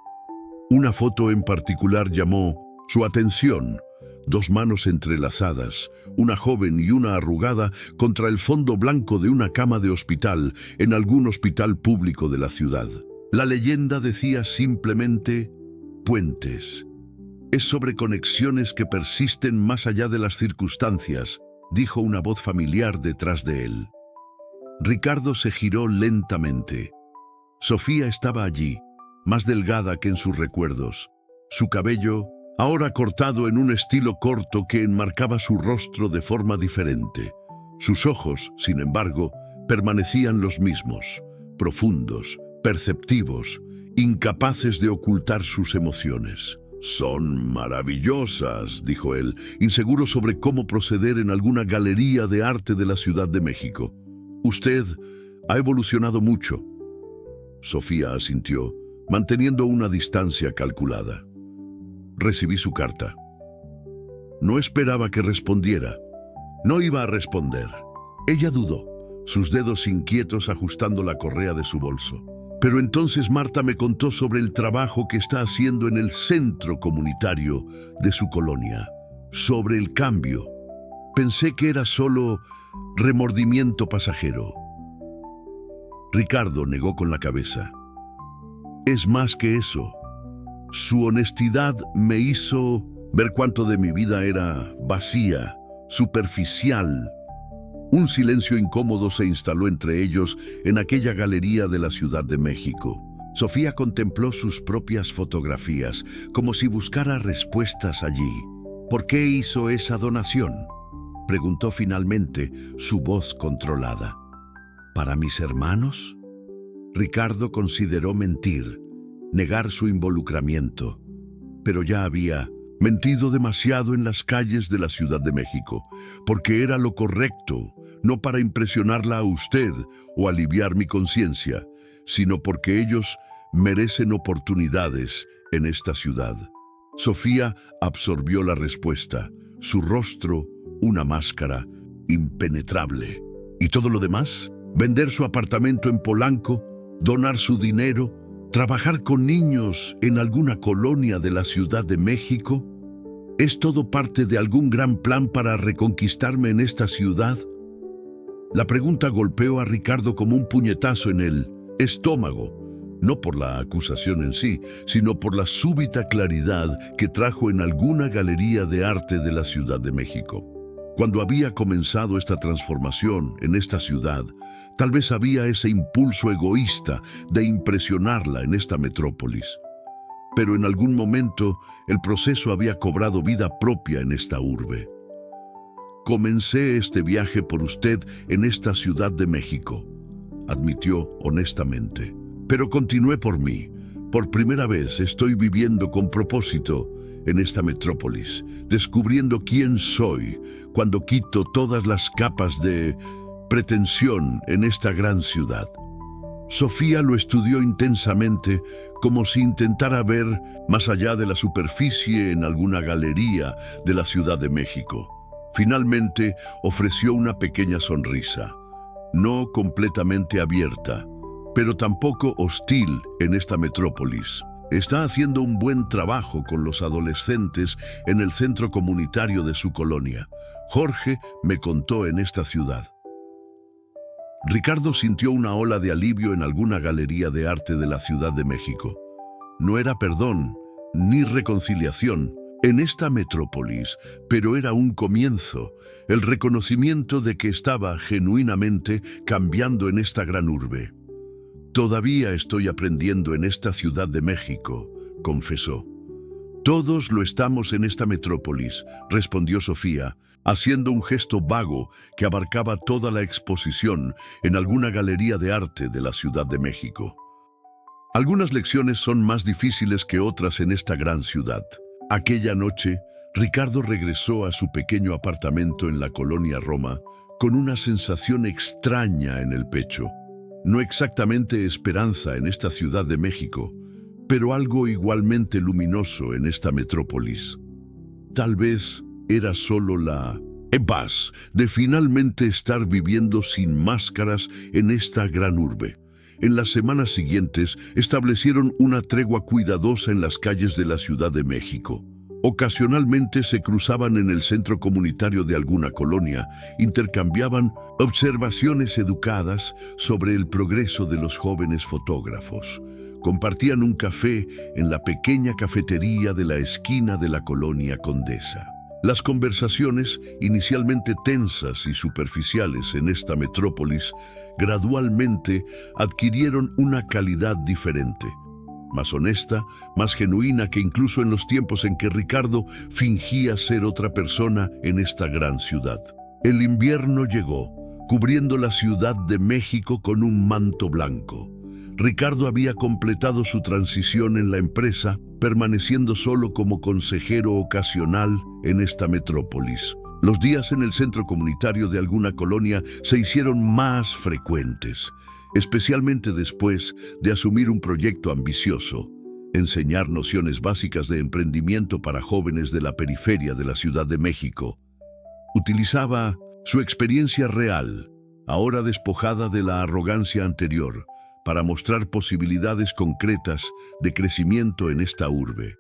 Una foto en particular llamó su atención: dos manos entrelazadas, una joven y una arrugada, contra el fondo blanco de una cama de hospital en algún hospital público de la ciudad. La leyenda decía simplemente: puentes. Es sobre conexiones que persisten más allá de las circunstancias, dijo una voz familiar detrás de él. Ricardo se giró lentamente. Sofía estaba allí, más delgada que en sus recuerdos. Su cabello, ahora cortado en un estilo corto que enmarcaba su rostro de forma diferente. Sus ojos, sin embargo, permanecían los mismos, profundos, perceptivos, incapaces de ocultar sus emociones. «Son maravillosas», dijo él, inseguro sobre cómo proceder en alguna galería de arte de la Ciudad de México. «Usted ha evolucionado mucho». Sofía asintió, manteniendo una distancia calculada. Recibí su carta. No esperaba que respondiera. No iba a responder. Ella dudó, sus dedos inquietos ajustando la correa de su bolso. Pero entonces Marta me contó sobre el trabajo que está haciendo en el centro comunitario de su colonia, sobre el cambio. Pensé que era solo remordimiento pasajero. Ricardo negó con la cabeza. Es más que eso. Su honestidad me hizo ver cuánto de mi vida era vacía, superficial. Un silencio incómodo se instaló entre ellos en aquella galería de la Ciudad de México. Sofía contempló sus propias fotografías, como si buscara respuestas allí. ¿Por qué hizo esa donación?, preguntó finalmente, su voz controlada. ¿Para mis hermanos? Ricardo consideró mentir, negar su involucramiento, pero ya había mentido demasiado en las calles de la Ciudad de México, porque era lo correcto, no para impresionarla a usted o aliviar mi conciencia, sino porque ellos merecen oportunidades en esta ciudad. Sofía absorbió la respuesta, su rostro una máscara impenetrable. ¿Y todo lo demás? Vender su apartamento en Polanco, donar su dinero, trabajar con niños en alguna colonia de la Ciudad de México. ¿Es todo parte de algún gran plan para reconquistarme en esta ciudad? La pregunta golpeó a Ricardo como un puñetazo en el estómago, no por la acusación en sí, sino por la súbita claridad que trajo en alguna galería de arte de la Ciudad de México. Cuando había comenzado esta transformación en esta ciudad, tal vez había ese impulso egoísta de impresionarla en esta metrópolis. pero en algún momento el proceso había cobrado vida propia en esta urbe. Comencé este viaje por usted en esta Ciudad de México, admitió honestamente. Pero continué por mí. Por primera vez estoy viviendo con propósito en esta metrópolis, descubriendo quién soy cuando quito todas las capas de pretensión en esta gran ciudad. Sofía lo estudió intensamente, como si intentara ver más allá de la superficie en alguna galería de la Ciudad de México. Finalmente ofreció una pequeña sonrisa, no completamente abierta, pero tampoco hostil en esta metrópolis. Está haciendo un buen trabajo con los adolescentes en el centro comunitario de su colonia. Jorge me contó en esta ciudad. Ricardo sintió una ola de alivio en alguna galería de arte de la Ciudad de México. No era perdón ni reconciliación en esta metrópolis, pero era un comienzo, el reconocimiento de que estaba genuinamente cambiando en esta gran urbe. Todavía estoy aprendiendo en esta Ciudad de México, confesó. Todos lo estamos en esta metrópolis, respondió Sofía, haciendo un gesto vago que abarcaba toda la exposición en alguna galería de arte de la Ciudad de México. Algunas lecciones son más difíciles que otras en esta gran ciudad. Aquella noche, Ricardo regresó a su pequeño apartamento en la colonia Roma con una sensación extraña en el pecho. No exactamente esperanza en esta Ciudad de México, pero algo igualmente luminoso en esta metrópolis. Tal vez era solo la paz de finalmente estar viviendo sin máscaras en esta gran urbe. En las semanas siguientes establecieron una tregua cuidadosa en las calles de la Ciudad de México. Ocasionalmente se cruzaban en el centro comunitario de alguna colonia, intercambiaban observaciones educadas sobre el progreso de los jóvenes fotógrafos. Compartían un café en la pequeña cafetería de la esquina de la colonia Condesa. Las conversaciones, inicialmente tensas y superficiales en esta metrópolis, gradualmente adquirieron una calidad diferente. Más honesta, más genuina que incluso en los tiempos en que Ricardo fingía ser otra persona en esta gran ciudad. El invierno llegó, cubriendo la Ciudad de México con un manto blanco. Ricardo había completado su transición en la empresa, permaneciendo solo como consejero ocasional en esta metrópolis. Los días en el centro comunitario de alguna colonia se hicieron más frecuentes, especialmente después de asumir un proyecto ambicioso, enseñar nociones básicas de emprendimiento para jóvenes de la periferia de la Ciudad de México. Utilizaba su experiencia real, ahora despojada de la arrogancia anterior, para mostrar posibilidades concretas de crecimiento en esta urbe.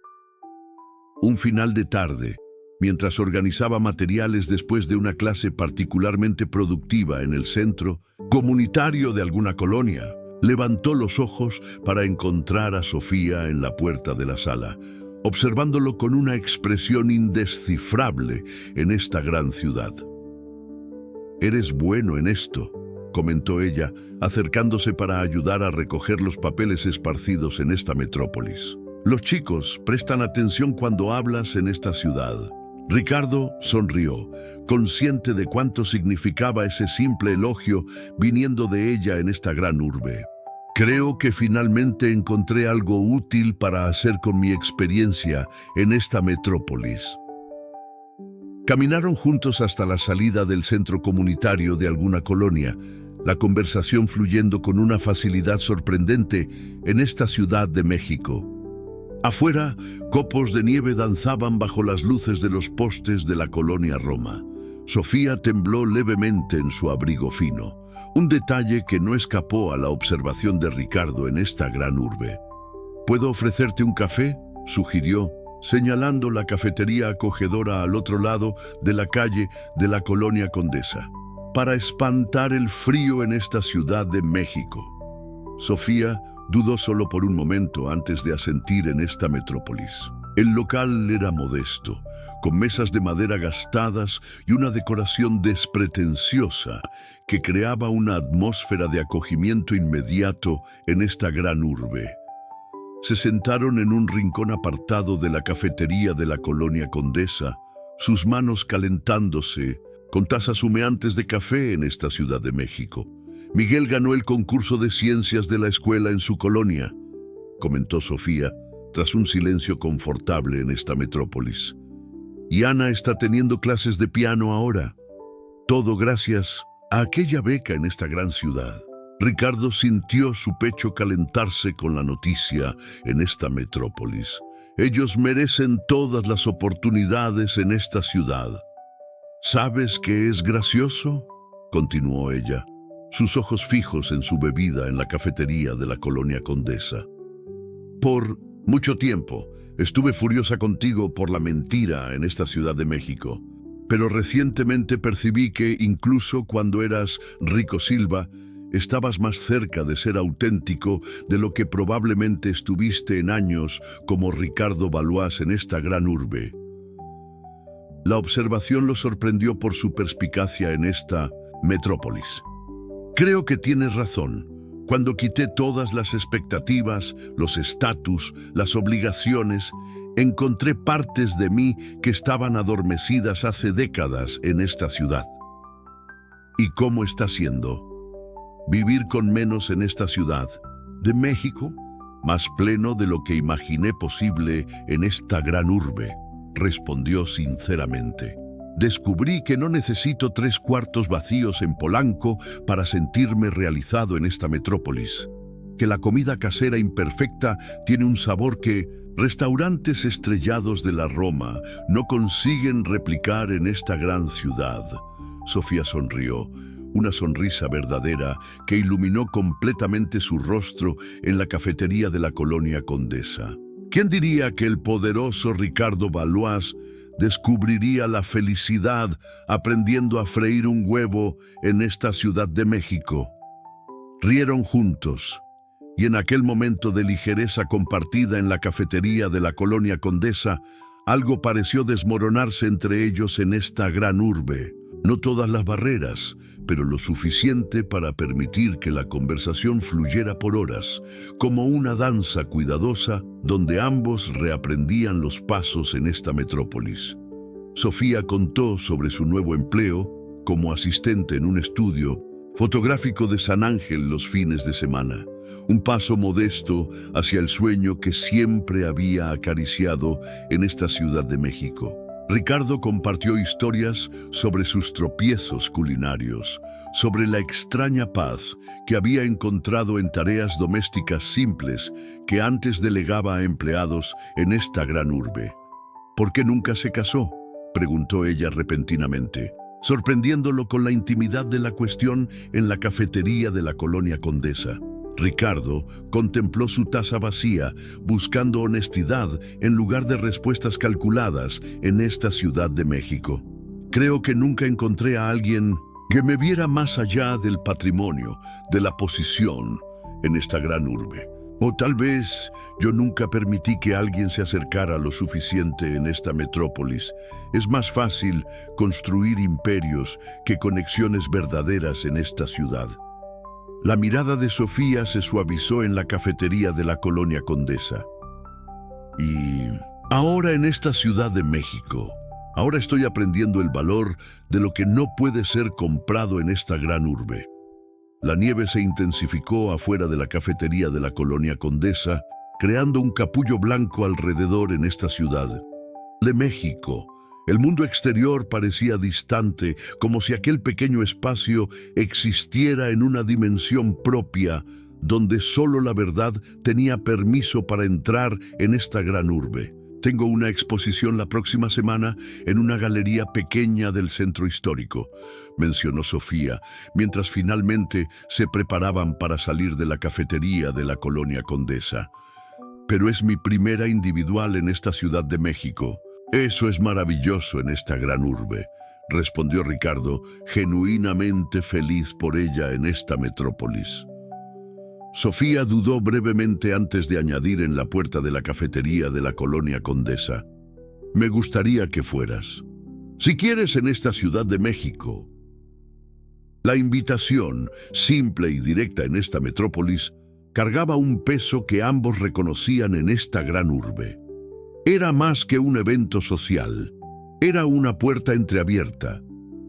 Un final de tarde, mientras organizaba materiales después de una clase particularmente productiva en el centro comunitario de alguna colonia, levantó los ojos para encontrar a Sofía en la puerta de la sala, observándolo con una expresión indescifrable en esta gran ciudad. «Eres bueno en esto», comentó ella, acercándose para ayudar a recoger los papeles esparcidos en esta metrópolis. «Los chicos prestan atención cuando hablas en esta ciudad». Ricardo sonrió, consciente de cuánto significaba ese simple elogio viniendo de ella en esta gran urbe. «Creo que finalmente encontré algo útil para hacer con mi experiencia en esta metrópolis». Caminaron juntos hasta la salida del centro comunitario de alguna colonia, la conversación fluyendo con una facilidad sorprendente en esta Ciudad de México. Afuera, copos de nieve danzaban bajo las luces de los postes de la colonia Roma. Sofía tembló levemente en su abrigo fino, un detalle que no escapó a la observación de Ricardo en esta gran urbe. «¿Puedo ofrecerte un café?», sugirió, señalando la cafetería acogedora al otro lado de la calle de la colonia Condesa, para espantar el frío en esta Ciudad de México. Sofía dudó solo por un momento antes de asentir en esta metrópolis. El local era modesto, con mesas de madera gastadas y una decoración despretenciosa que creaba una atmósfera de acogimiento inmediato en esta gran urbe. Se sentaron en un rincón apartado de la cafetería de la colonia Condesa, sus manos calentándose con tazas humeantes de café en esta Ciudad de México. Miguel ganó el concurso de ciencias de la escuela en su colonia, comentó Sofía, tras un silencio confortable en esta metrópolis. Y Ana está teniendo clases de piano ahora. Todo gracias a aquella beca en esta gran ciudad. Ricardo sintió su pecho calentarse con la noticia en esta metrópolis. Ellos merecen todas las oportunidades en esta ciudad. ¿Sabes qué es gracioso?, continuó ella, sus ojos fijos en su bebida en la cafetería de la colonia Condesa. Por mucho tiempo estuve furiosa contigo por la mentira en esta Ciudad de México, pero recientemente percibí que incluso cuando eras Rico Silva, estabas más cerca de ser auténtico de lo que probablemente estuviste en años como Ricardo Valois en esta gran urbe. La observación lo sorprendió por su perspicacia en esta metrópolis. Creo que tienes razón. Cuando quité todas las expectativas, los estatus, las obligaciones, encontré partes de mí que estaban adormecidas hace décadas en esta ciudad. ¿Y cómo está siendo vivir con menos en esta ciudad de México? Más pleno de lo que imaginé posible en esta gran urbe, respondió sinceramente. Descubrí que no necesito 3 cuartos vacíos en Polanco para sentirme realizado en esta metrópolis, que la comida casera imperfecta tiene un sabor que restaurantes estrellados de la Roma no consiguen replicar en esta gran ciudad. Sofía sonrió, una sonrisa verdadera que iluminó completamente su rostro en la cafetería de la colonia Condesa. ¿Quién diría que el poderoso Ricardo Valois descubriría la felicidad aprendiendo a freír un huevo en esta Ciudad de México? Rieron juntos, y en aquel momento de ligereza compartida en la cafetería de la colonia Condesa, algo pareció desmoronarse entre ellos en esta gran urbe. No todas las barreras, pero lo suficiente para permitir que la conversación fluyera por horas, como una danza cuidadosa donde ambos reaprendían los pasos en esta metrópolis. Sofía contó sobre su nuevo empleo como asistente en un estudio fotográfico de San Ángel los fines de semana, un paso modesto hacia el sueño que siempre había acariciado en esta Ciudad de México. Ricardo compartió historias sobre sus tropiezos culinarios, sobre la extraña paz que había encontrado en tareas domésticas simples que antes delegaba a empleados en esta gran urbe. ¿Por qué nunca se casó?, preguntó ella repentinamente, sorprendiéndolo con la intimidad de la cuestión en la cafetería de la colonia Condesa. Ricardo contempló su taza vacía, buscando honestidad en lugar de respuestas calculadas en esta Ciudad de México. Creo que nunca encontré a alguien que me viera más allá del patrimonio, de la posición en esta gran urbe. O tal vez yo nunca permití que alguien se acercara lo suficiente en esta metrópolis. Es más fácil construir imperios que conexiones verdaderas en esta ciudad. La mirada de Sofía se suavizó en la cafetería de la colonia Condesa. Y ahora en esta Ciudad de México, ahora estoy aprendiendo el valor de lo que no puede ser comprado en esta gran urbe. La nieve se intensificó afuera de la cafetería de la colonia Condesa, creando un capullo blanco alrededor en esta ciudad de México. El mundo exterior parecía distante, como si aquel pequeño espacio existiera en una dimensión propia, donde solo la verdad tenía permiso para entrar en esta gran urbe. Tengo una exposición la próxima semana en una galería pequeña del centro histórico, mencionó Sofía, mientras finalmente se preparaban para salir de la cafetería de la colonia Condesa. Pero es mi primera individual en esta Ciudad de México. Eso es maravilloso en esta gran urbe, respondió Ricardo, genuinamente feliz por ella en esta metrópolis. Sofía dudó brevemente antes de añadir en la puerta de la cafetería de la colonia Condesa: me gustaría que fueras, si quieres, en esta Ciudad de México. La invitación, simple y directa en esta metrópolis, cargaba un peso que ambos reconocían en esta gran urbe. Era más que un evento social, era una puerta entreabierta,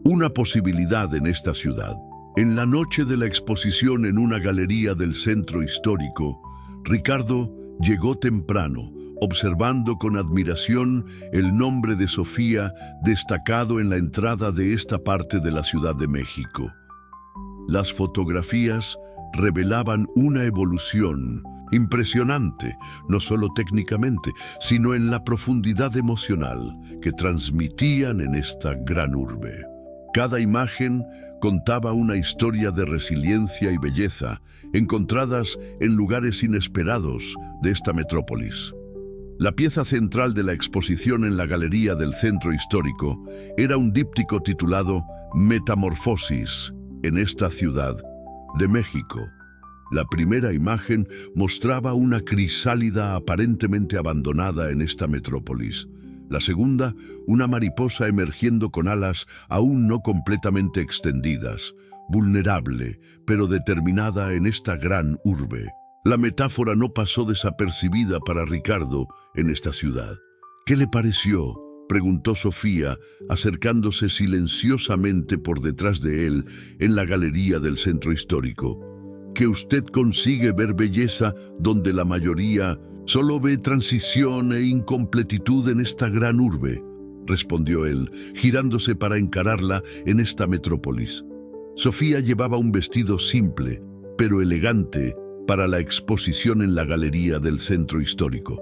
una posibilidad en esta ciudad. En la noche de la exposición en una galería del centro histórico, Ricardo llegó temprano, observando con admiración el nombre de Sofía destacado en la entrada de esta parte de la Ciudad de México. Las fotografías revelaban una evolución impresionante, no solo técnicamente, sino en la profundidad emocional que transmitían en esta gran urbe. Cada imagen contaba una historia de resiliencia y belleza encontradas en lugares inesperados de esta metrópolis. La pieza central de la exposición en la galería del centro histórico era un díptico titulado Metamorfosis en esta ciudad de México. La primera imagen mostraba una crisálida aparentemente abandonada en esta metrópolis. La segunda, una mariposa emergiendo con alas aún no completamente extendidas, vulnerable, pero determinada en esta gran urbe. La metáfora no pasó desapercibida para Ricardo en esta ciudad. ¿Qué le pareció?, preguntó Sofía, acercándose silenciosamente por detrás de él en la galería del centro histórico. ¿Que usted consigue ver belleza donde la mayoría solo ve transición e incompletitud en esta gran urbe?, respondió él, girándose para encararla en esta metrópolis. Sofía llevaba un vestido simple, pero elegante, para la exposición en la galería del centro histórico.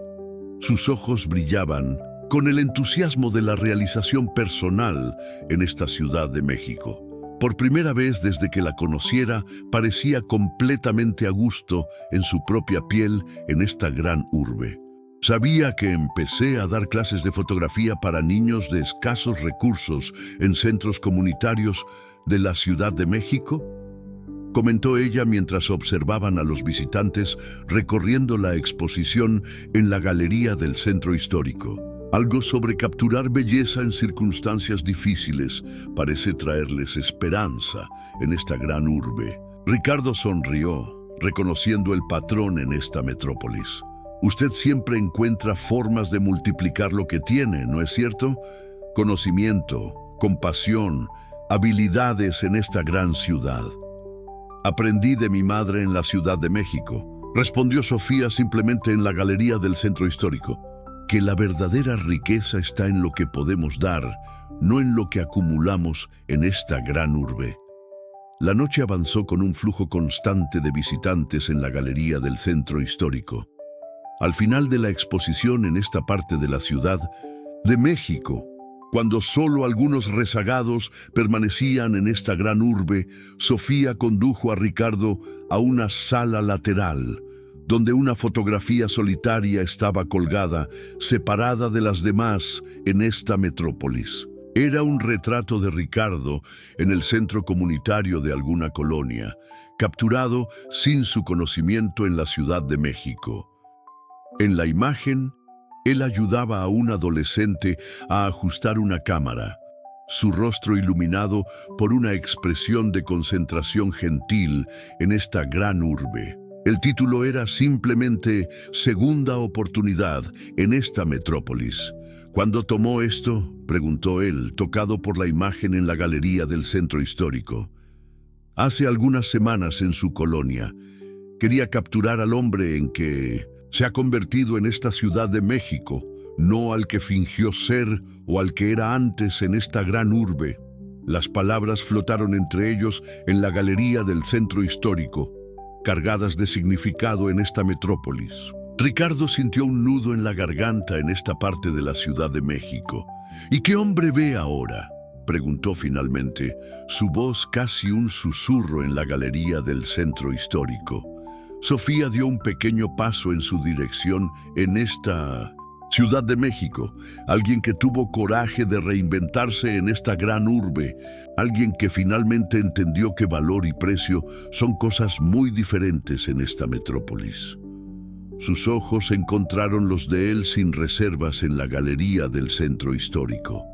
Sus ojos brillaban con el entusiasmo de la realización personal en esta Ciudad de México. Por primera vez desde que la conociera, parecía completamente a gusto en su propia piel en esta gran urbe. ¿Sabía que empecé a dar clases de fotografía para niños de escasos recursos en centros comunitarios de la Ciudad de México?, comentó ella mientras observaban a los visitantes recorriendo la exposición en la galería del centro histórico. Algo sobre capturar belleza en circunstancias difíciles parece traerles esperanza en esta gran urbe. Ricardo sonrió, reconociendo el patrón en esta metrópolis. Usted siempre encuentra formas de multiplicar lo que tiene, ¿no es cierto? Conocimiento, compasión, habilidades en esta gran ciudad. Aprendí de mi madre en la Ciudad de México, respondió Sofía simplemente en la galería del centro histórico, que la verdadera riqueza está en lo que podemos dar, no en lo que acumulamos en esta gran urbe. La noche avanzó con un flujo constante de visitantes en la galería del centro histórico. Al final de la exposición en esta parte de la Ciudad de México, cuando solo algunos rezagados permanecían en esta gran urbe, Sofía condujo a Ricardo a una sala lateral, donde una fotografía solitaria estaba colgada, separada de las demás en esta metrópolis. Era un retrato de Ricardo en el centro comunitario de alguna colonia, capturado sin su conocimiento en la Ciudad de México. En la imagen, él ayudaba a un adolescente a ajustar una cámara, su rostro iluminado por una expresión de concentración gentil en esta gran urbe. El título era simplemente Segunda oportunidad en esta metrópolis. ¿Cuándo tomó esto?, preguntó él, tocado por la imagen en la galería del centro histórico. Hace algunas semanas en su colonia. Quería capturar al hombre en que se ha convertido en esta Ciudad de México, no al que fingió ser o al que era antes en esta gran urbe. Las palabras flotaron entre ellos en la galería del centro histórico, cargadas de significado en esta metrópolis. Ricardo sintió un nudo en la garganta en esta parte de la Ciudad de México. ¿Y qué hombre ve ahora?, preguntó finalmente, su voz casi un susurro en la galería del centro histórico. Sofía dio un pequeño paso en su dirección en esta Ciudad de México, alguien que tuvo coraje de reinventarse en esta gran urbe, alguien que finalmente entendió que valor y precio son cosas muy diferentes en esta metrópolis. Sus ojos encontraron los de él sin reservas en la galería del centro histórico.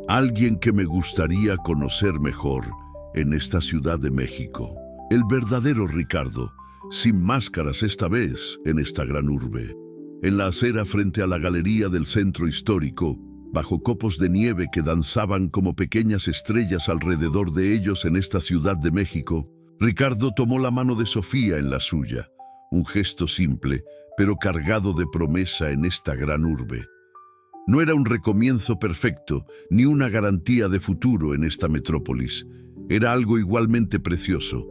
Alguien que me gustaría conocer mejor en esta Ciudad de México. El verdadero Ricardo sin máscaras esta vez en esta gran urbe. En la acera frente a la galería del centro histórico, bajo copos de nieve que danzaban como pequeñas estrellas alrededor de ellos en esta Ciudad de México, Ricardo tomó la mano de Sofía en la suya, un gesto simple, pero cargado de promesa en esta gran urbe. No era un recomienzo perfecto, ni una garantía de futuro en esta metrópolis. Era algo igualmente precioso,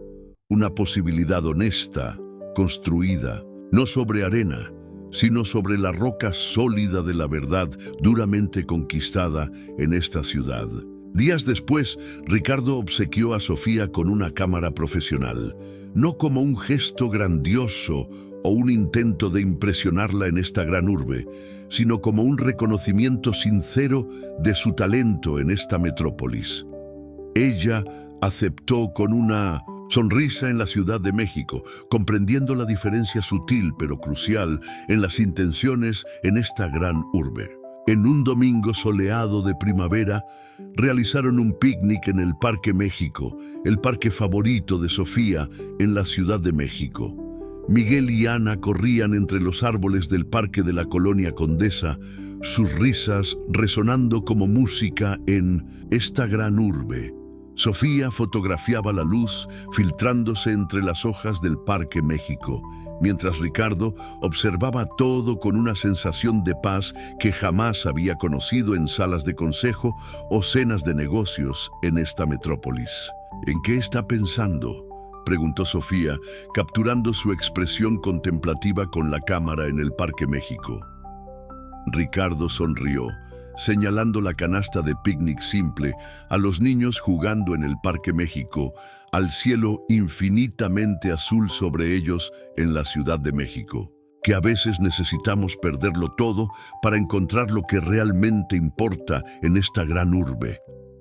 una posibilidad honesta, construida, no sobre arena, sino sobre la roca sólida de la verdad duramente conquistada en esta ciudad. Días después, Ricardo obsequió a Sofía con una cámara profesional, no como un gesto grandioso o un intento de impresionarla en esta gran urbe, sino como un reconocimiento sincero de su talento en esta metrópolis. Ella aceptó con una sonrisa en la Ciudad de México, comprendiendo la diferencia sutil pero crucial en las intenciones en esta gran urbe. En un domingo soleado de primavera, realizaron un picnic en el Parque México, el parque favorito de Sofía en la Ciudad de México. Miguel y Ana corrían entre los árboles del parque de la Colonia Condesa, sus risas resonando como música en esta gran urbe. Sofía fotografiaba la luz filtrándose entre las hojas del Parque México, mientras Ricardo observaba todo con una sensación de paz que jamás había conocido en salas de consejo o cenas de negocios en esta metrópolis. ¿En qué está pensando?, preguntó Sofía, capturando su expresión contemplativa con la cámara en el Parque México. Ricardo sonrió, señalando la canasta de picnic simple, a los niños jugando en el Parque México, al cielo infinitamente azul sobre ellos en la Ciudad de México, que a veces necesitamos perderlo todo para encontrar lo que realmente importa en esta gran urbe.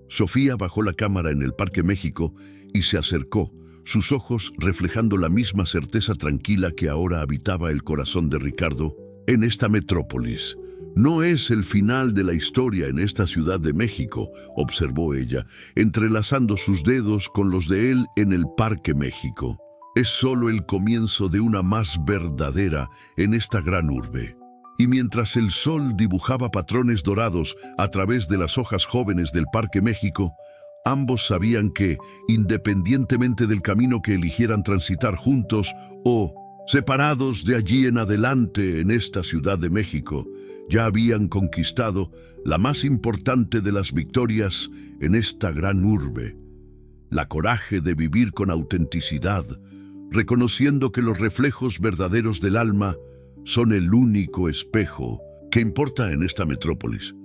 Sofía bajó la cámara en el Parque México y se acercó, sus ojos reflejando la misma certeza tranquila que ahora habitaba el corazón de Ricardo en esta metrópolis. No es el final de la historia en esta Ciudad de México, observó ella, entrelazando sus dedos con los de él en el Parque México. Es solo el comienzo de una más verdadera en esta gran urbe. Y mientras el sol dibujaba patrones dorados a través de las hojas jóvenes del Parque México, ambos sabían que, independientemente del camino que eligieran transitar juntos o separados de allí en adelante en esta Ciudad de México, ya habían conquistado la más importante de las victorias en esta gran urbe, la coraje de vivir con autenticidad, reconociendo que los reflejos verdaderos del alma son el único espejo que importa en esta metrópolis.